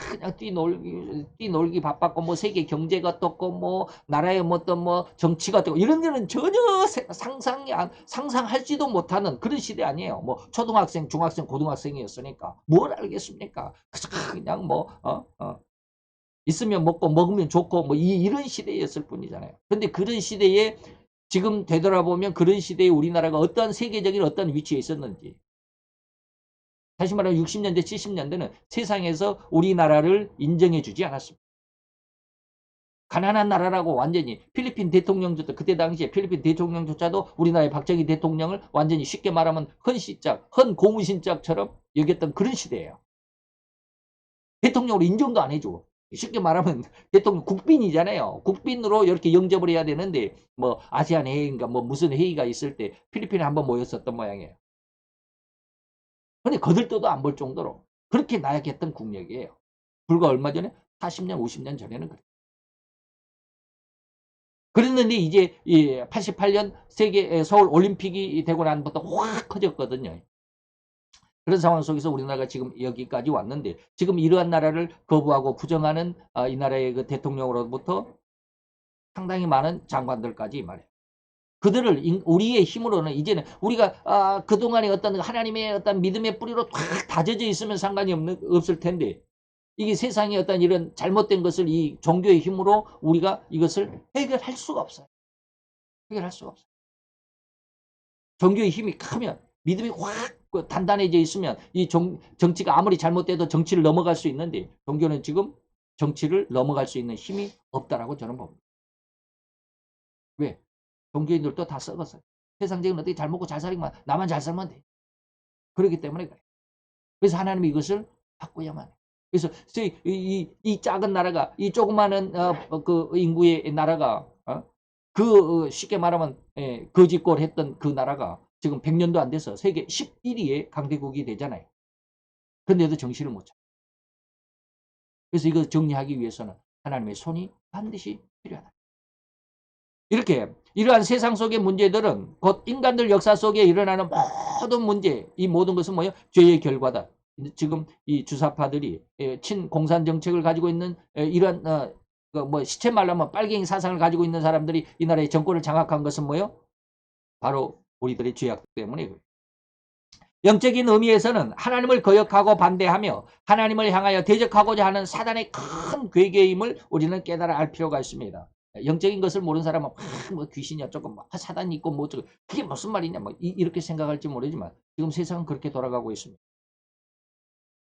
그냥 뛰놀기 바빴고, 뭐, 세계 경제가 어떻고, 뭐, 나라의 뭐 어떤 뭐, 정치가 어떻고, 이런 거는 전혀 상상할지도 못하는 그런 시대 아니에요. 뭐, 초등학생, 중학생, 고등학생이었으니까. 뭘 알겠습니까? 그냥 뭐, 있으면 먹고, 먹으면 좋고, 뭐, 이런 시대였을 뿐이잖아요. 근데 그런 시대에 지금 되돌아보면 그런 시대에 우리나라가 어떠한 세계적인 어떤 위치에 있었는지, 다시 말하면 60년대, 70년대는 세상에서 우리나라를 인정해 주지 않았습니다. 가난한 나라라고 완전히 필리핀 대통령조차 그때 당시에 필리핀 대통령조차도 우리나라의 박정희 대통령을 완전히 쉽게 말하면 헌시짝, 헌고무신짝처럼 여겼던 그런 시대예요. 대통령으로 인정도 안 해주고 쉽게 말하면 대통령 국빈이잖아요. 국빈으로 이렇게 영접을 해야 되는데 뭐 아시안 회의인가 뭐 무슨 회의가 있을 때 필리핀에 한번 모였었던 모양이에요. 근데 거들떠도 안 볼 정도로 그렇게 나약했던 국력이에요. 불과 얼마 전에 40년, 50년 전에는 그래요. 그랬는데 이제 88년 세계 서울 올림픽이 되고 난부터 확 커졌거든요. 그런 상황 속에서 우리나라가 지금 여기까지 왔는데 지금 이러한 나라를 거부하고 부정하는 이 나라의 그 대통령으로부터 상당히 많은 장관들까지 말이에요. 그들을 우리의 힘으로는 이제는 우리가 그동안의 어떤 하나님의 어떤 믿음의 뿌리로 탁 다져져 있으면 상관이 없을 텐데 이게 세상의 어떤 이런 잘못된 것을 이 종교의 힘으로 우리가 이것을 해결할 수가 없어요. 해결할 수가 없어요. 종교의 힘이 크면 믿음이 확 단단해져 있으면 이 정치가 아무리 잘못돼도 정치를 넘어갈 수 있는데 종교는 지금 정치를 넘어갈 수 있는 힘이 없다라고 저는 봅니다. 왜? 종교인들도 다 썩었어요. 세상적인 어떻게 잘 먹고 잘 살기만 나만 잘 살면 돼. 그렇기 때문에 그래. 그래서 하나님이 이것을 바꿔야만 해. 그래서 이 작은 나라가 이 조그마한 그 인구의 나라가 그 쉽게 말하면 거지꼴 했던 그 나라가 지금 100년도 안 돼서 세계 11위의 강대국이 되잖아요. 근데도 정신을 못 차려. 그래서 이거 정리하기 위해서는 하나님의 손이 반드시 필요하다. 이렇게 이러한 세상 속의 문제들은 곧 인간들 역사 속에 일어나는 모든 문제, 이 모든 것은 뭐예요? 죄의 결과다. 지금 이 주사파들이 친공산 정책을 가지고 있는 이런 뭐 시체 말라면 빨갱이 사상을 가지고 있는 사람들이 이 나라의 정권을 장악한 것은 뭐예요? 바로 우리들의 죄악 때문에 그래요. 영적인 의미에서는 하나님을 거역하고 반대하며 하나님을 향하여 대적하고자 하는 사단의 큰 괴계임을 우리는 깨달아 알 필요가 있습니다. 영적인 것을 모르는 사람은 뭐 귀신이 어쩌고 뭐 사단이 있고 뭐 어쩌고 그게 무슨 말이냐 뭐 이렇게 생각할지 모르지만 지금 세상은 그렇게 돌아가고 있습니다.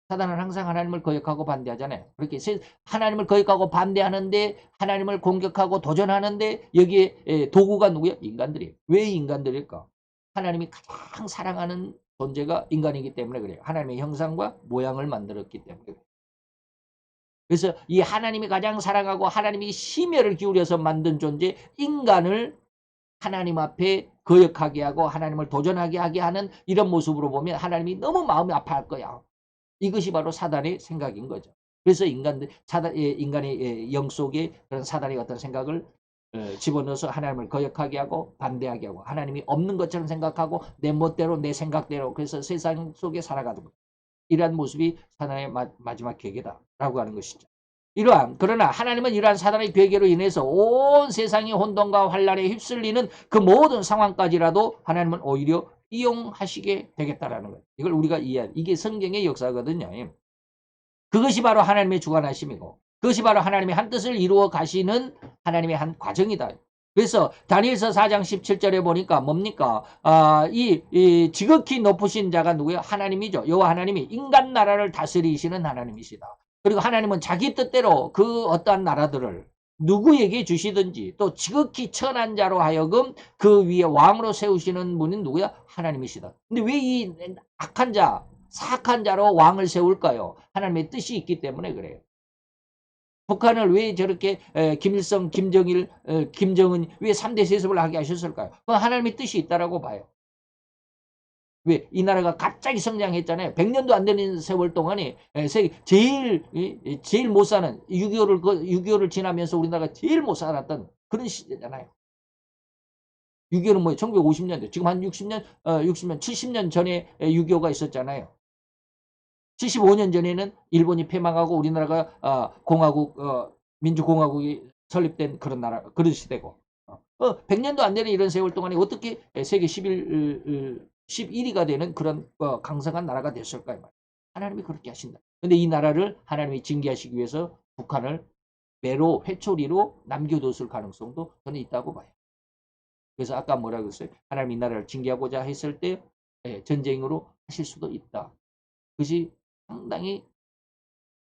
사단은 항상 하나님을 거역하고 반대하잖아요. 그렇게 하나님을 거역하고 반대하는데 하나님을 공격하고 도전하는데 여기에 도구가 누구야? 인간들이에요. 왜 인간들일까? 하나님이 가장 사랑하는 존재가 인간이기 때문에 그래요. 하나님의 형상과 모양을 만들었기 때문에 그래요. 그래서 이 하나님이 가장 사랑하고 하나님이 심혈을 기울여서 만든 존재 인간을 하나님 앞에 거역하게 하고 하나님을 도전하게 하게 하는 이런 모습으로 보면 하나님이 너무 마음이 아파할 거야. 이것이 바로 사단의 생각인 거죠. 그래서 인간의 영 속에 그런 사단의 어떤 생각을 집어넣어서 하나님을 거역하게 하고 반대하게 하고 하나님이 없는 것처럼 생각하고 내 멋대로 내 생각대로 그래서 세상 속에 살아가는 것. 이러한 모습이 사단의 마지막 계계다라고 하는 것이죠. 그러나 하나님은 이러한 사단의 괴계로 인해서 온 세상이 혼돈과 환란에 휩쓸리는 그 모든 상황까지라도 하나님은 오히려 이용하시게 되겠다라는 거예요. 이걸 우리가 이게 성경의 역사거든요. 그것이 바로 하나님의 주관하심이고 그것이 바로 하나님의 한 뜻을 이루어 가시는 하나님의 한 과정이다. 그래서 다니엘서 4장 17절에 보니까 뭡니까? 이 지극히 높으신 자가 누구예요? 하나님이죠. 여호와 하나님이 인간 나라를 다스리시는 하나님이시다. 그리고 하나님은 자기 뜻대로 그 어떠한 나라들을 누구에게 주시든지 또 지극히 천한 자로 하여금 그 위에 왕으로 세우시는 분은 누구야? 하나님이시다. 근데 왜 이 악한 자, 사악한 자로 왕을 세울까요? 하나님의 뜻이 있기 때문에 그래요. 북한을 왜 저렇게 김일성, 김정일, 김정은 왜 3대 세습을 하게 하셨을까요? 그건 하나님의 뜻이 있다라고 봐요. 왜? 이 나라가 갑자기 성장했잖아요. 100년도 안 되는 세월 동안에 세계 제일 못 사는 6.25를 지나면서 우리나라가 제일 못 살았던 그런 시대잖아요. 6.25는 뭐예요? 1950년대. 지금 한 60년, 70년 전에 6.25가 있었잖아요. 75년 전에는 일본이 패망하고 우리나라가 공화국, 민주공화국이 설립된 그런 나라, 그런 시대고. 100년도 안 되는 이런 세월 동안에 어떻게 세계 11위가 되는 그런 강성한 나라가 됐을까요? 하나님이 그렇게 하신다. 근데 이 나라를 하나님이 징계하시기 위해서 북한을 매로 회초리로 남겨뒀을 가능성도 저는 있다고 봐요. 그래서 아까 뭐라 그랬어요? 하나님 이 나라를 징계하고자 했을 때 전쟁으로 하실 수도 있다. 그것이 상당히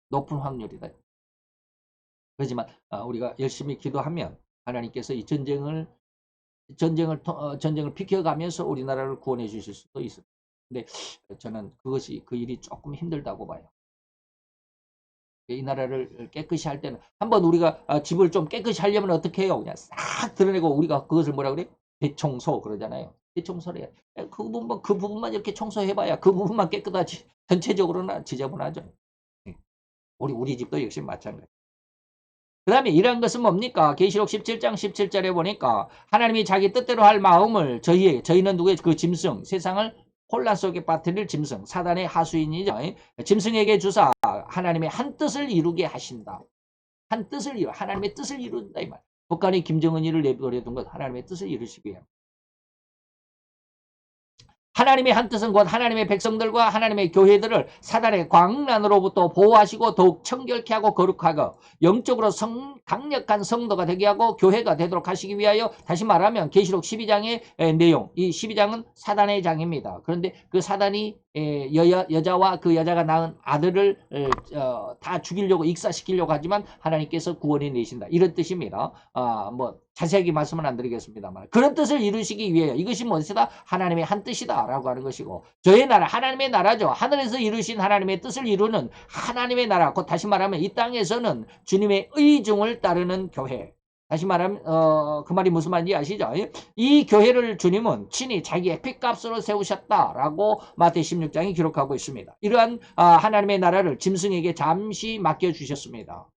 높은 확률이다. 그렇지만 우리가 열심히 기도하면 하나님께서 이 전쟁을 비켜가면서 우리나라를 구원해 주실 수도 있습니다. 근데 저는 그 일이 조금 힘들다고 봐요. 이 나라를 깨끗이 할 때는 한번 우리가 집을 좀 깨끗이 하려면 어떻게 해요? 그냥 싹 드러내고 우리가 그것을 뭐라 그래? 대청소 그러잖아요. 대청소를 해. 그 부분만 이렇게 청소해봐야 그 부분만 깨끗하지. 전체적으로는 지저분하죠. 우리 집도 역시 마찬가지. 그 다음에 이런 것은 뭡니까? 계시록 17장 17절에 보니까 하나님이 자기 뜻대로 할 마음을 저희는 누구의 그 짐승, 세상을 혼란 속에 빠뜨릴 짐승, 사단의 하수인이죠. 짐승에게 주사 하나님의 한 뜻을 이루게 하신다. 하나님의 뜻을 이룬다 이 말. 북한이 김정은이를 내버려둔 것 하나님의 뜻을 이루시기 위함. 하나님의 한 뜻은 곧 하나님의 백성들과 하나님의 교회들을 사단의 광란으로부터 보호하시고 더욱 청결케 하고 거룩하고 영적으로 강력한 성도가 되게 하고 교회가 되도록 하시기 위하여 다시 말하면 계시록 12장의 내용 이 12장은 사단의 장입니다. 그런데 그 사단이 여자와 그 여자가 낳은 아들을 다 죽이려고 익사시키려고 하지만 하나님께서 구원해 내신다. 이런 뜻입니다. 뭐 자세하게 말씀은 안 드리겠습니다만 그런 뜻을 이루시기 위해 이것이 무엇이다? 하나님의 한 뜻이다 라고 하는 것이고 저의 나라 하나님의 나라죠. 하늘에서 이루신 하나님의 뜻을 이루는 하나님의 나라 곧 다시 말하면 이 땅에서는 주님의 의중을 따르는 교회. 다시 말하면 그 말이 무슨 말인지 아시죠? 이 교회를 주님은 친히 자기의 핏값으로 세우셨다라고 마태 16장이 기록하고 있습니다. 이러한 하나님의 나라를 짐승에게 잠시 맡겨주셨습니다.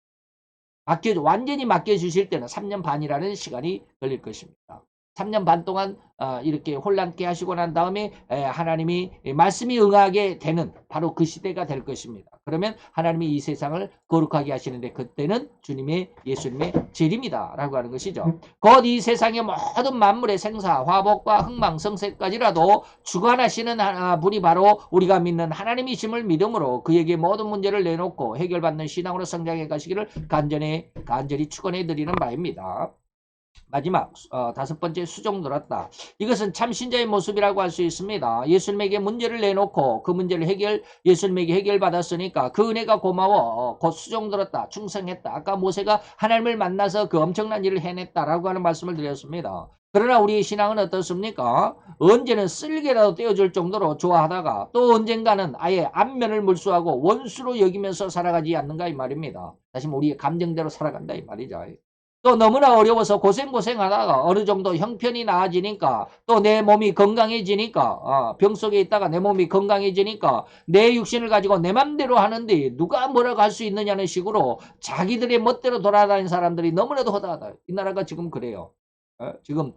완전히 맡겨주실 때는 3년 반이라는 시간이 걸릴 것입니다. 3년 반 동안 이렇게 혼란케 하시고 난 다음에 하나님이 말씀이 응하게 되는 바로 그 시대가 될 것입니다. 그러면 하나님이 이 세상을 거룩하게 하시는데 그때는 예수님의 재림이다 라고 하는 것이죠. 곧 이 세상의 모든 만물의 생사, 화복과 흥망성쇠까지라도 주관하시는 분이 바로 우리가 믿는 하나님이심을 믿음으로 그에게 모든 문제를 내놓고 해결받는 신앙으로 성장해 가시기를 간절히 축원해 드리는 바입니다. 마지막 5번째 수종 들었다. 이것은 참 신자의 모습이라고 할 수 있습니다. 예수님에게 문제를 내놓고 그 문제를 예수님에게 해결받았으니까 그 은혜가 고마워 곧 수종 들었다. 충성했다. 아까 모세가 하나님을 만나서 그 엄청난 일을 해냈다라고 하는 말씀을 드렸습니다. 그러나 우리의 신앙은 어떻습니까? 언제는 쓸개라도 떼어줄 정도로 좋아하다가 또 언젠가는 아예 안면을 물수하고 원수로 여기면서 살아가지 않는가 이 말입니다. 다시 우리의 감정대로 살아간다 이 말이죠. 또 너무나 어려워서 고생하다가 어느 정도 형편이 나아지니까 또 내 몸이 건강해지니까 병 속에 있다가 내 몸이 건강해지니까 내 육신을 가지고 내 맘대로 하는데 누가 뭐라고 할 수 있느냐는 식으로 자기들의 멋대로 돌아다니는 사람들이 너무나도 허다하다. 이 나라가 지금 그래요. 지금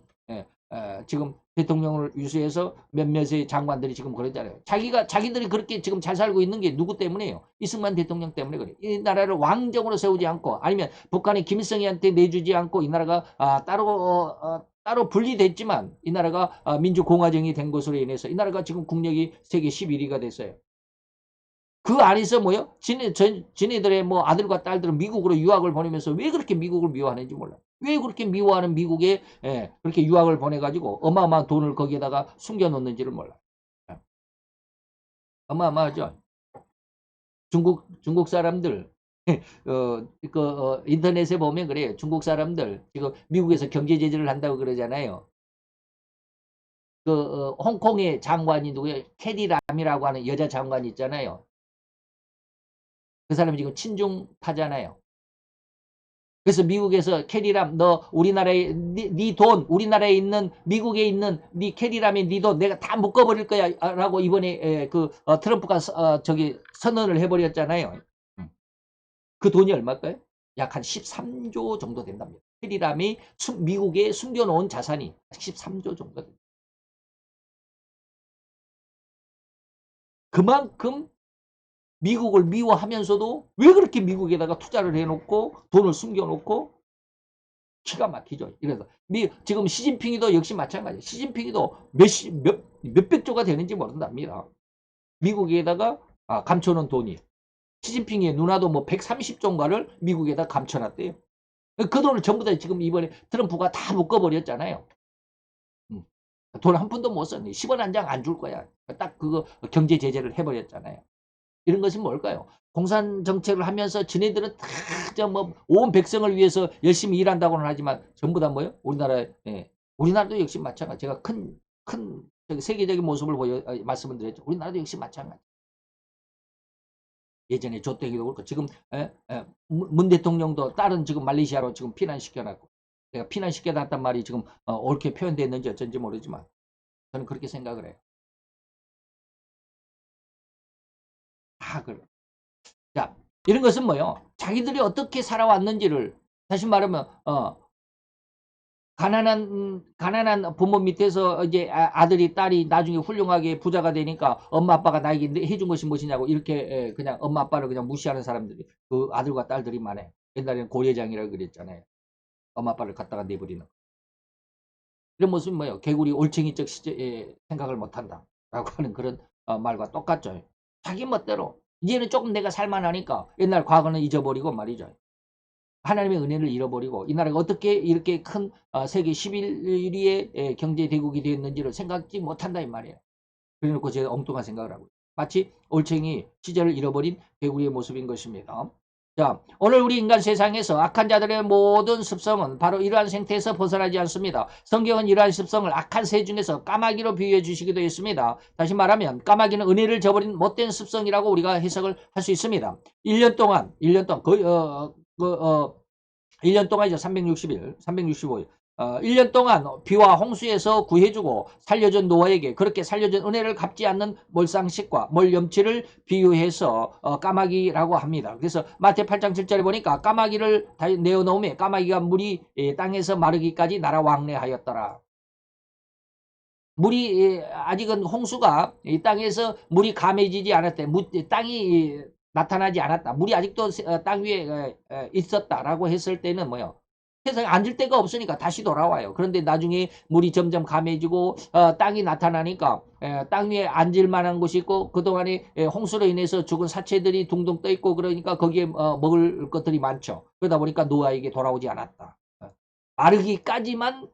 대통령을 유수해서 몇몇의 장관들이 지금 그러잖아요. 자기들이 그렇게 지금 잘 살고 있는 게 누구 때문에요? 이승만 대통령 때문에 그래요. 이 나라를 왕정으로 세우지 않고 아니면 북한이 김일성이한테 내주지 않고 이 나라가 따로 분리됐지만 이 나라가 민주공화정이 된 것으로 인해서 이 나라가 지금 국력이 세계 11위가 됐어요. 그 안에서 뭐요? 지네들의 뭐 아들과 딸들은 미국으로 유학을 보내면서 왜 그렇게 미국을 미워하는지 몰라. 왜 그렇게 미워하는 미국에 그렇게 유학을 보내가지고 어마어마한 돈을 거기에다가 숨겨놓는지를 몰라. 어마어마하죠. 중국 사람들 인터넷에 보면 그래요. 중국 사람들 지금 미국에서 경제 제재를 한다고 그러잖아요. 홍콩의 장관이 누구예요? 캐디 람이라고 하는 여자 장관 있잖아요. 그 사람이 지금 친중파잖아요. 그래서 미국에서 캐리람 너 우리나라에 네 돈 우리나라에 있는 미국에 있는 네 캐리람이 네 돈 내가 다 묶어버릴 거야 라고 이번에 트럼프가 저기 선언을 해버렸잖아요. 그 돈이 얼마일까요? 약 한 13조 정도 된답니다. 캐리람이 미국에 숨겨놓은 자산이 13조 정도 됩니다. 그만큼 미국을 미워하면서도 왜 그렇게 미국에다가 투자를 해놓고 돈을 숨겨놓고 기가 막히죠. 이래서 지금 시진핑이도 역시 마찬가지예요. 시진핑이도 몇백 조가 되는지 모른답니다. 미국에다가 감춰놓은 돈이. 시진핑의 누나도 뭐 130조인가를 미국에다 감춰놨대요. 그 돈을 전부 다 지금 이번에 트럼프가 다 묶어버렸잖아요. 돈 한 푼도 못 썼네. 10원 한 장 안 줄 거야. 딱 그거 경제 제재를 해버렸잖아요. 이런 것은 뭘까요? 공산 정책을 하면서 지네들은 다온 백성을 위해서 열심히 일한다고는 하지만 전부 다 뭐요? 우리나라도 역시 마찬가지. 제가 큰 세계적인 모습을 말씀을 드렸죠. 우리나라도 역시 마찬가지. 예전에 조땡이도 그렇고 지금 문 대통령도 딸은 지금 말레이시아로 지금 피난시켜놨고 내가 피난시켜놨단 말이 지금 옳게 표현됐는지 어쩐지 모르지만 저는 그렇게 생각을 해요. 다 그래. 자, 이런 것은 뭐요? 자기들이 어떻게 살아왔는지를 다시 말하면 가난한 부모 밑에서 이제 아들이 딸이 나중에 훌륭하게 부자가 되니까 엄마 아빠가 나에게 해준 것이 무엇이냐고 이렇게 그냥 엄마 아빠를 그냥 무시하는 사람들이 그 아들과 딸들이 많아요. 옛날에는 고려장이라고 그랬잖아요. 엄마 아빠를 갖다가 내버리는. 이런 모습이 뭐예요? 개구리 올챙이적 시절에 생각을 못한다 라고 하는 그런 말과 똑같죠. 자기 멋대로 이제는 조금 내가 살만하니까 옛날 과거는 잊어버리고 말이죠. 하나님의 은혜를 잃어버리고 이 나라가 어떻게 이렇게 큰 세계 11위의 경제대국이 되었는지를 생각지 못한다 이 말이에요. 그래놓고 제가 엉뚱한 생각을 하고 마치 올챙이 시절을 잃어버린 개구리의 모습인 것입니다. 자, 오늘 우리 인간 세상에서 악한 자들의 모든 습성은 바로 이러한 생태에서 벗어나지 않습니다. 성경은 이러한 습성을 악한 새 중에서 까마귀로 비유해 주시기도 했습니다. 다시 말하면 까마귀는 은혜를 저버린 못된 습성이라고 우리가 해석을 할 수 있습니다. 1년 동안 거의 1년 동안이죠. 360일, 365일. 1년 동안 비와 홍수에서 구해주고 살려준 노아에게 그렇게 살려준 은혜를 갚지 않는 몰상식과 몰염치를 비유해서 까마귀라고 합니다. 그래서 마태 8장 7절에 보니까 까마귀를 내어놓으며 까마귀가 물이 땅에서 마르기까지 날아왕래하였더라. 물이 아직은 홍수가 이 땅에서 물이 감해지지 않았대. 땅이 나타나지 않았다. 물이 아직도 땅 위에 있었다라고 했을 때는 뭐요? 세상에 앉을 데가 없으니까 다시 돌아와요. 그런데 나중에 물이 점점 감해지고 땅이 나타나니까 땅 위에 앉을 만한 곳이 있고 그동안에 홍수로 인해서 죽은 사체들이 둥둥 떠 있고 그러니까 거기에 먹을 것들이 많죠. 그러다 보니까 노아에게 돌아오지 않았다. 마르기까지만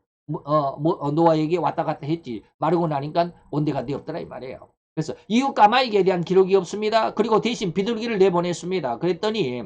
노아에게 왔다 갔다 했지. 마르고 나니까 온데간데 없더라 이 말이에요. 그래서 이후 까마귀에 대한 기록이 없습니다. 그리고 대신 비둘기를 내보냈습니다. 그랬더니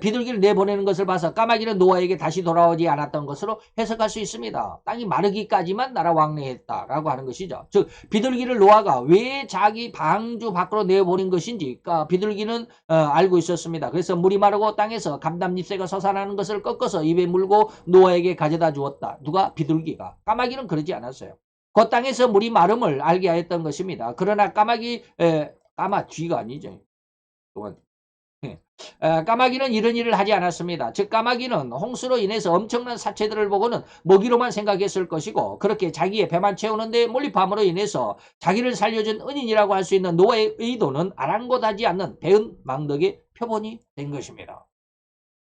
비둘기를 내보내는 것을 봐서 까마귀는 노아에게 다시 돌아오지 않았던 것으로 해석할 수 있습니다. 땅이 마르기까지만 날아왕래했다라고 하는 것이죠. 즉 비둘기를 노아가 왜 자기 방주 밖으로 내보낸 것인지 비둘기는 알고 있었습니다. 그래서 물이 마르고 땅에서 감람잎새가 솟아나는 것을 꺾어서 입에 물고 노아에게 가져다 주었다. 누가? 비둘기가. 까마귀는 그러지 않았어요. 그 땅에서 물이 마름을 알게 하였던 것입니다. 그러나 까마귀가 아니죠. 까마귀는 이런 일을 하지 않았습니다. 즉 까마귀는 홍수로 인해서 엄청난 사체들을 보고는 먹이로만 생각했을 것이고 그렇게 자기의 배만 채우는 데 몰입함으로 인해서 자기를 살려준 은인이라고 할 수 있는 노아의 의도는 아랑곳하지 않는 배은 망덕의 표본이 된 것입니다.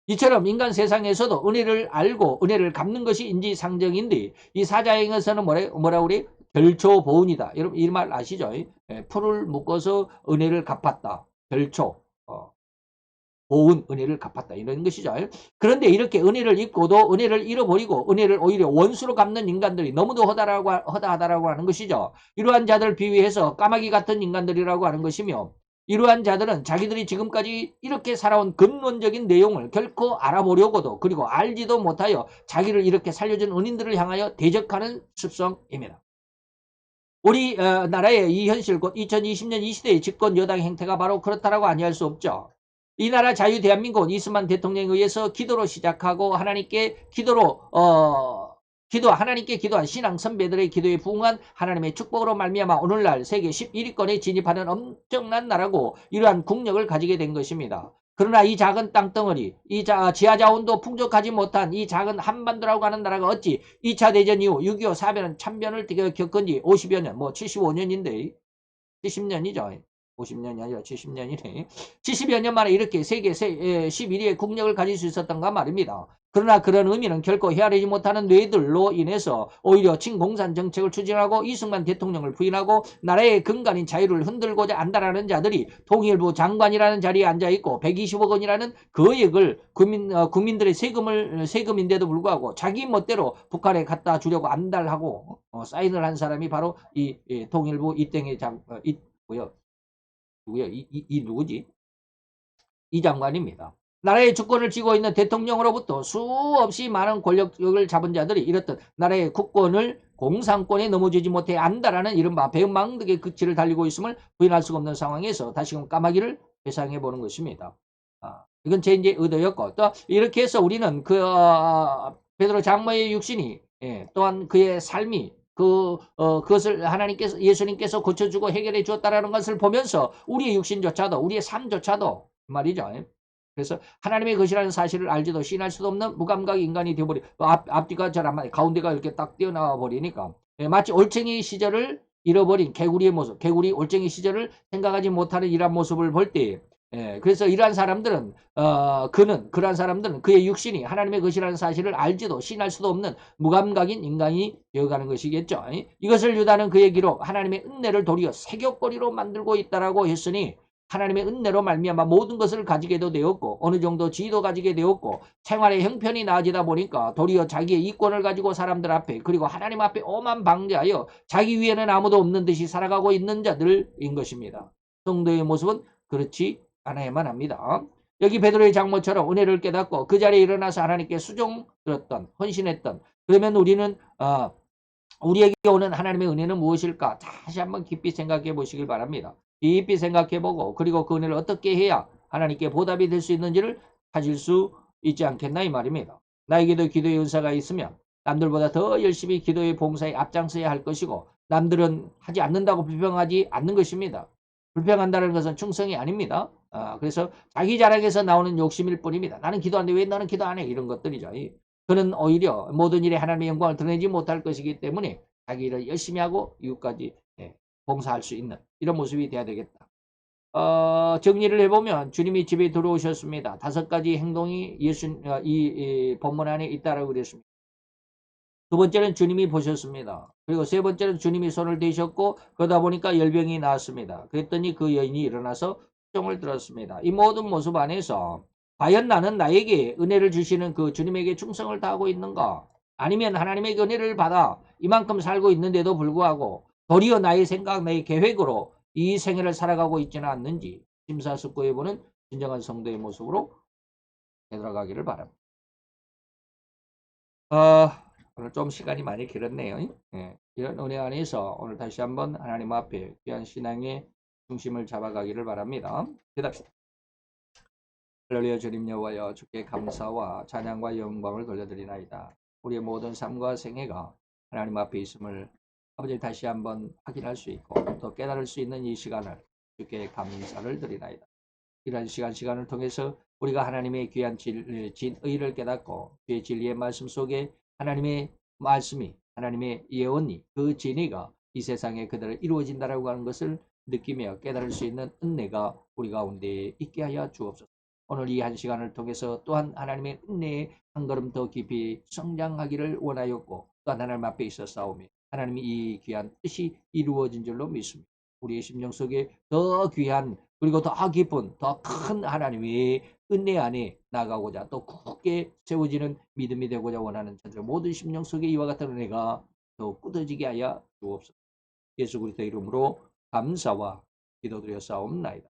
이처럼 인간 세상에서도 은혜를 알고 은혜를 갚는 것이 인지상정인데 이 사자행에서는 뭐라 그래? 결초보은이다. 여러분 이 말 아시죠? 풀을 묶어서 은혜를 갚았다. 결초. 보은 은혜를 갚았다 이런 것이죠. 그런데 이렇게 은혜를 입고도 은혜를 잃어버리고 은혜를 오히려 원수로 갚는 인간들이 너무도 허다하다라고 하는 것이죠. 이러한 자들을 비유해서 까마귀 같은 인간들이라고 하는 것이며 이러한 자들은 자기들이 지금까지 이렇게 살아온 근원적인 내용을 결코 알아보려고도 그리고 알지도 못하여 자기를 이렇게 살려준 은인들을 향하여 대적하는 습성입니다. 우리 나라의 이 현실 곧 2020년 이 시대의 집권 여당 행태가 바로 그렇다라고 아니할 수 없죠. 이 나라 자유 대한민국 이승만 대통령에 의해서 기도로 시작하고 하나님께 하나님께 기도한 신앙 선배들의 기도에 부응한 하나님의 축복으로 말미암아 오늘날 세계 11위권에 진입하는 엄청난 나라고 이러한 국력을 가지게 된 것입니다. 그러나 이 작은 땅덩어리, 지하 자원도 풍족하지 못한 이 작은 한반도라고 하는 나라가 어찌 2차 대전 이후 6.25 사변 참변을 겪은 지 50여 년, 75년인데 70년이죠. 50년이 아니라 70년이네. 70여 년 만에 이렇게 세계 11위의 국력을 가질 수 있었던가 말입니다. 그러나 그런 의미는 결코 헤아리지 못하는 뇌들로 인해서 오히려 친공산 정책을 추진하고 이승만 대통령을 부인하고 나라의 근간인 자유를 흔들고자 한다라는 자들이 통일부 장관이라는 자리에 앉아있고 120억 원이라는 거액을 국민들의 세금인데도 불구하고 자기 멋대로 북한에 갖다 주려고 안달하고 사인을 한 사람이 바로 이 통일부 이땡의 누구요? 누구지? 이 장관입니다. 나라의 주권을 쥐고 있는 대통령으로부터 수없이 많은 권력을 잡은 자들이 이렇듯 나라의 국권을 공산권에 넘어지지 못해 안다라는 이른바 배은망덕의 극치를 달리고 있음을 부인할 수가 없는 상황에서 다시금 까마귀를 회상해 보는 것입니다. 이건 제 이제 의도였고 또 이렇게 해서 우리는 베드로 장모의 육신이 또한 그의 삶이 그것을 예수님께서 고쳐주고 해결해 주었다라는 것을 보면서 우리의 육신조차도, 우리의 삶조차도 말이죠. 그래서 하나님의 것이라는 사실을 알지도 시인할 수도 없는 무감각 인간이 되어버리, 앞뒤가 잘 안 맞아요. 가운데가 이렇게 딱 띄어나와 버리니까. 마치 올챙이 시절을 잃어버린 개구리의 모습, 개구리 올챙이 시절을 생각하지 못하는 이러한 모습을 볼 때, 그래서 이러한 사람들은 그러한 사람들은 그의 육신이 하나님의 것이라는 사실을 알지도 시인할 수도 없는 무감각인 인간이 되어가는 것이겠죠. 이것을 유다는 그의 기록 하나님의 은혜를 도리어 세격거리로 만들고 있다라고 했으니 하나님의 은혜로 말미암아 모든 것을 가지게도 되었고 어느 정도 지위도 가지게 되었고 생활의 형편이 나아지다 보니까 도리어 자기의 이권을 가지고 사람들 앞에 그리고 하나님 앞에 오만 방대하여 자기 위에는 아무도 없는 듯이 살아가고 있는 자들인 것입니다. 성도의 모습은 그렇지 않아야만 합니다. 여기 베드로의 장모처럼 은혜를 깨닫고 그 자리에 일어나서 하나님께 수종 들었던 헌신했던 그러면 우리는 우리에게 오는 하나님의 은혜는 무엇일까? 다시 한번 깊이 생각해 보시길 바랍니다. 깊이 생각해 보고 그리고 그 은혜를 어떻게 해야 하나님께 보답이 될 수 있는지를 찾을 수 있지 않겠나 이 말입니다. 나에게도 기도의 은사가 있으면 남들보다 더 열심히 기도의 봉사에 앞장서야 할 것이고 남들은 하지 않는다고 불평하지 않는 것입니다. 불평한다는 것은 충성이 아닙니다. 그래서 자기 자랑에서 나오는 욕심일 뿐입니다. 나는 기도하는데 왜 너는 기도 안 해? 이런 것들이죠. 그는 오히려 모든 일에 하나님의 영광을 드러내지 못할 것이기 때문에 자기 일을 열심히 하고 이웃까지 봉사할 수 있는 이런 모습이 돼야 되겠다. 정리를 해보면 주님이 집에 들어오셨습니다. 5가지 행동이 이 본문 안에 있다라고 그랬습니다. 두 번째는 주님이 보셨습니다. 그리고 세 번째는 주님이 손을 대셨고 그러다 보니까 열병이 나왔습니다. 그랬더니 그 여인이 일어나서 수종을 들었습니다. 이 모든 모습 안에서 과연 나는 나에게 은혜를 주시는 그 주님에게 충성을 다하고 있는가? 아니면 하나님의 은혜를 받아 이만큼 살고 있는데도 불구하고 도리어 나의 생각, 나의 계획으로 이 생애를 살아가고 있지는 않는지 심사숙고해보는 진정한 성도의 모습으로 되돌아가기를 바랍니다. 오늘 좀 시간이 많이 길었네요. 이런 은혜 안에서 오늘 다시 한번 하나님 앞에 귀한 신앙의 중심을 잡아가기를 바랍니다. 기도합시다. 할렐루야 주님 여호와여 주께 감사와 찬양과 영광을 돌려드리나이다. 우리의 모든 삶과 생애가 하나님 앞에 있음을 아버지 다시 한번 확인할 수 있고 또 깨달을 수 있는 이 시간을 주께 감사를 드리나이다. 이런 시간을 통해서 우리가 하나님의 귀한 진의를 깨닫고 주의 진리의 말씀 속에 하나님의 말씀이 하나님의 예언이 그 진리가 이 세상에 그대로 이루어진다라고 하는 것을 느끼며 깨달을 수 있는 은혜가 우리 가운데 있게 하여 주옵소서. 오늘 이 한 시간을 통해서 또한 하나님의 은혜에 한 걸음 더 깊이 성장하기를 원하였고 또한 하나님 앞에 있어 싸우며 하나님이 이 귀한 뜻이 이루어진 줄로 믿습니다. 우리의 심령 속에 더 귀한 그리고 더 깊은 더 큰 하나님의 은혜 안에 나가고자 또 굳게 세워지는 믿음이 되고자 원하는 자들의 모든 심령 속에 이와 같은 은혜가 더 꾸어지게 하여 주옵소서. 예수 그리스도 이름으로 감사와 기도드려 싸움나이다.